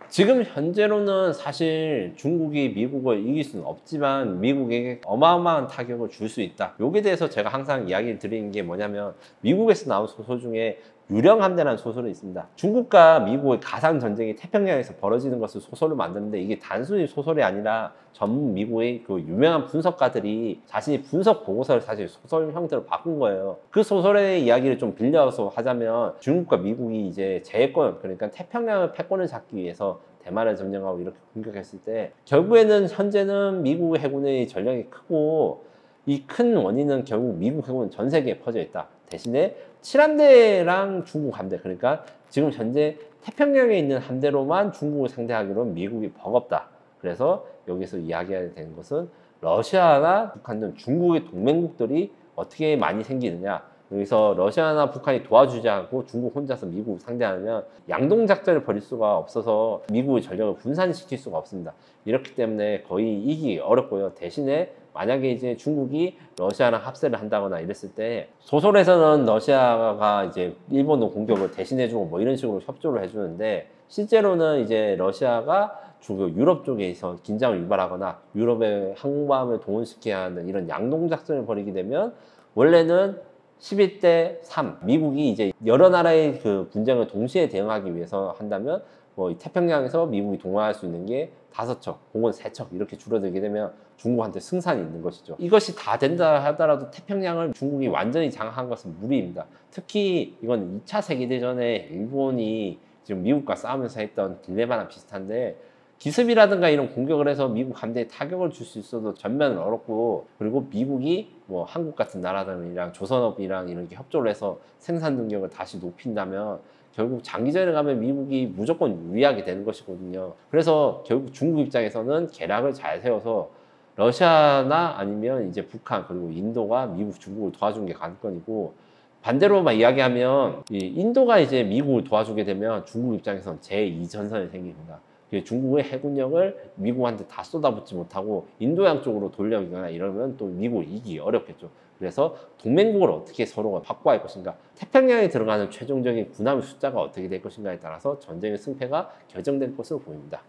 지금 현재로는 사실 중국이 미국을 이길 수는 없지만 미국에게 어마어마한 타격을 줄 수 있다. 여기에 대해서 제가 항상 이야기를 드리는 게 뭐냐면, 미국에서 나온 소설 중에 유령함대라는 소설이 있습니다. 중국과 미국의 가상 전쟁이 태평양에서 벌어지는 것을 소설로 만드는데, 이게 단순히 소설이 아니라 전문 미국의 그 유명한 분석가들이 자신이 분석 보고서를 사실 소설 형태로 바꾼 거예요. 그 소설의 이야기를 좀 빌려서 하자면, 중국과 미국이 이제 제해권, 그러니까 태평양의 패권을 잡기 위해서 대만을 점령하고 이렇게 공격했을 때, 결국에는 현재는 미국 해군의 전력이 크고, 이 큰 원인은 결국 미국 해군은 전 세계에 퍼져 있다. 대신에 7함대랑 중국 함대, 그러니까 지금 현재 태평양에 있는 함대로만 중국을 상대하기로는 미국이 버겁다. 그래서 여기서 이야기해야 되는 것은, 러시아나 북한 등 중국의 동맹국들이 어떻게 많이 생기느냐. 여기서 러시아나 북한이 도와주지 않고 중국 혼자서 미국을 상대하면 양동작전을 벌일 수가 없어서 미국의 전력을 분산시킬 수가 없습니다. 이렇기 때문에 거의 이기기 어렵고요. 대신에 만약에 이제 중국이 러시아랑 합세를 한다거나 이랬을 때, 소설에서는 러시아가 이제 일본의 공격을 대신해주고 뭐 이런 식으로 협조를 해주는데, 실제로는 이제 러시아가 주로 유럽 쪽에서 긴장을 유발하거나 유럽의 항공모함을 동원시켜야 하는 이런 양동작전을 벌이게 되면, 원래는 11대 3, 미국이 이제 여러 나라의 그 분쟁을 동시에 대응하기 위해서 한다면 뭐 태평양에서 미국이 동원할 수 있는 게 5척 혹은 3척 이렇게 줄어들게 되면 중국한테 승산이 있는 것이죠. 이것이 다 된다 하더라도 태평양을 중국이 완전히 장악한 것은 무리입니다. 특히 이건 2차 세계대전에 일본이 지금 미국과 싸우면서 했던 딜레마랑 비슷한데, 기습이라든가 이런 공격을 해서 미국 함대에 타격을 줄 수 있어도 전면은 어렵고, 그리고 미국이 뭐 한국 같은 나라들이랑 조선업이랑 이런 게 협조를 해서 생산 능력을 다시 높인다면 결국 장기전에 가면 미국이 무조건 유리하게 되는 것이거든요. 그래서 결국 중국 입장에서는 계략을 잘 세워서 러시아나 아니면 이제 북한 그리고 인도가 미국, 중국을 도와주는 게 관건이고, 반대로만 이야기하면 이 인도가 이제 미국을 도와주게 되면 중국 입장에서는 제2전선이 생깁니다. 중국의 해군력을 미국한테 다 쏟아붓지 못하고 인도양 쪽으로 돌려오거나 이러면 또 미국을 이기기 어렵겠죠. 그래서 동맹국을 어떻게 서로가 확보할 것인가, 태평양에 들어가는 최종적인 군함의 숫자가 어떻게 될 것인가에 따라서 전쟁의 승패가 결정될 것으로 보입니다.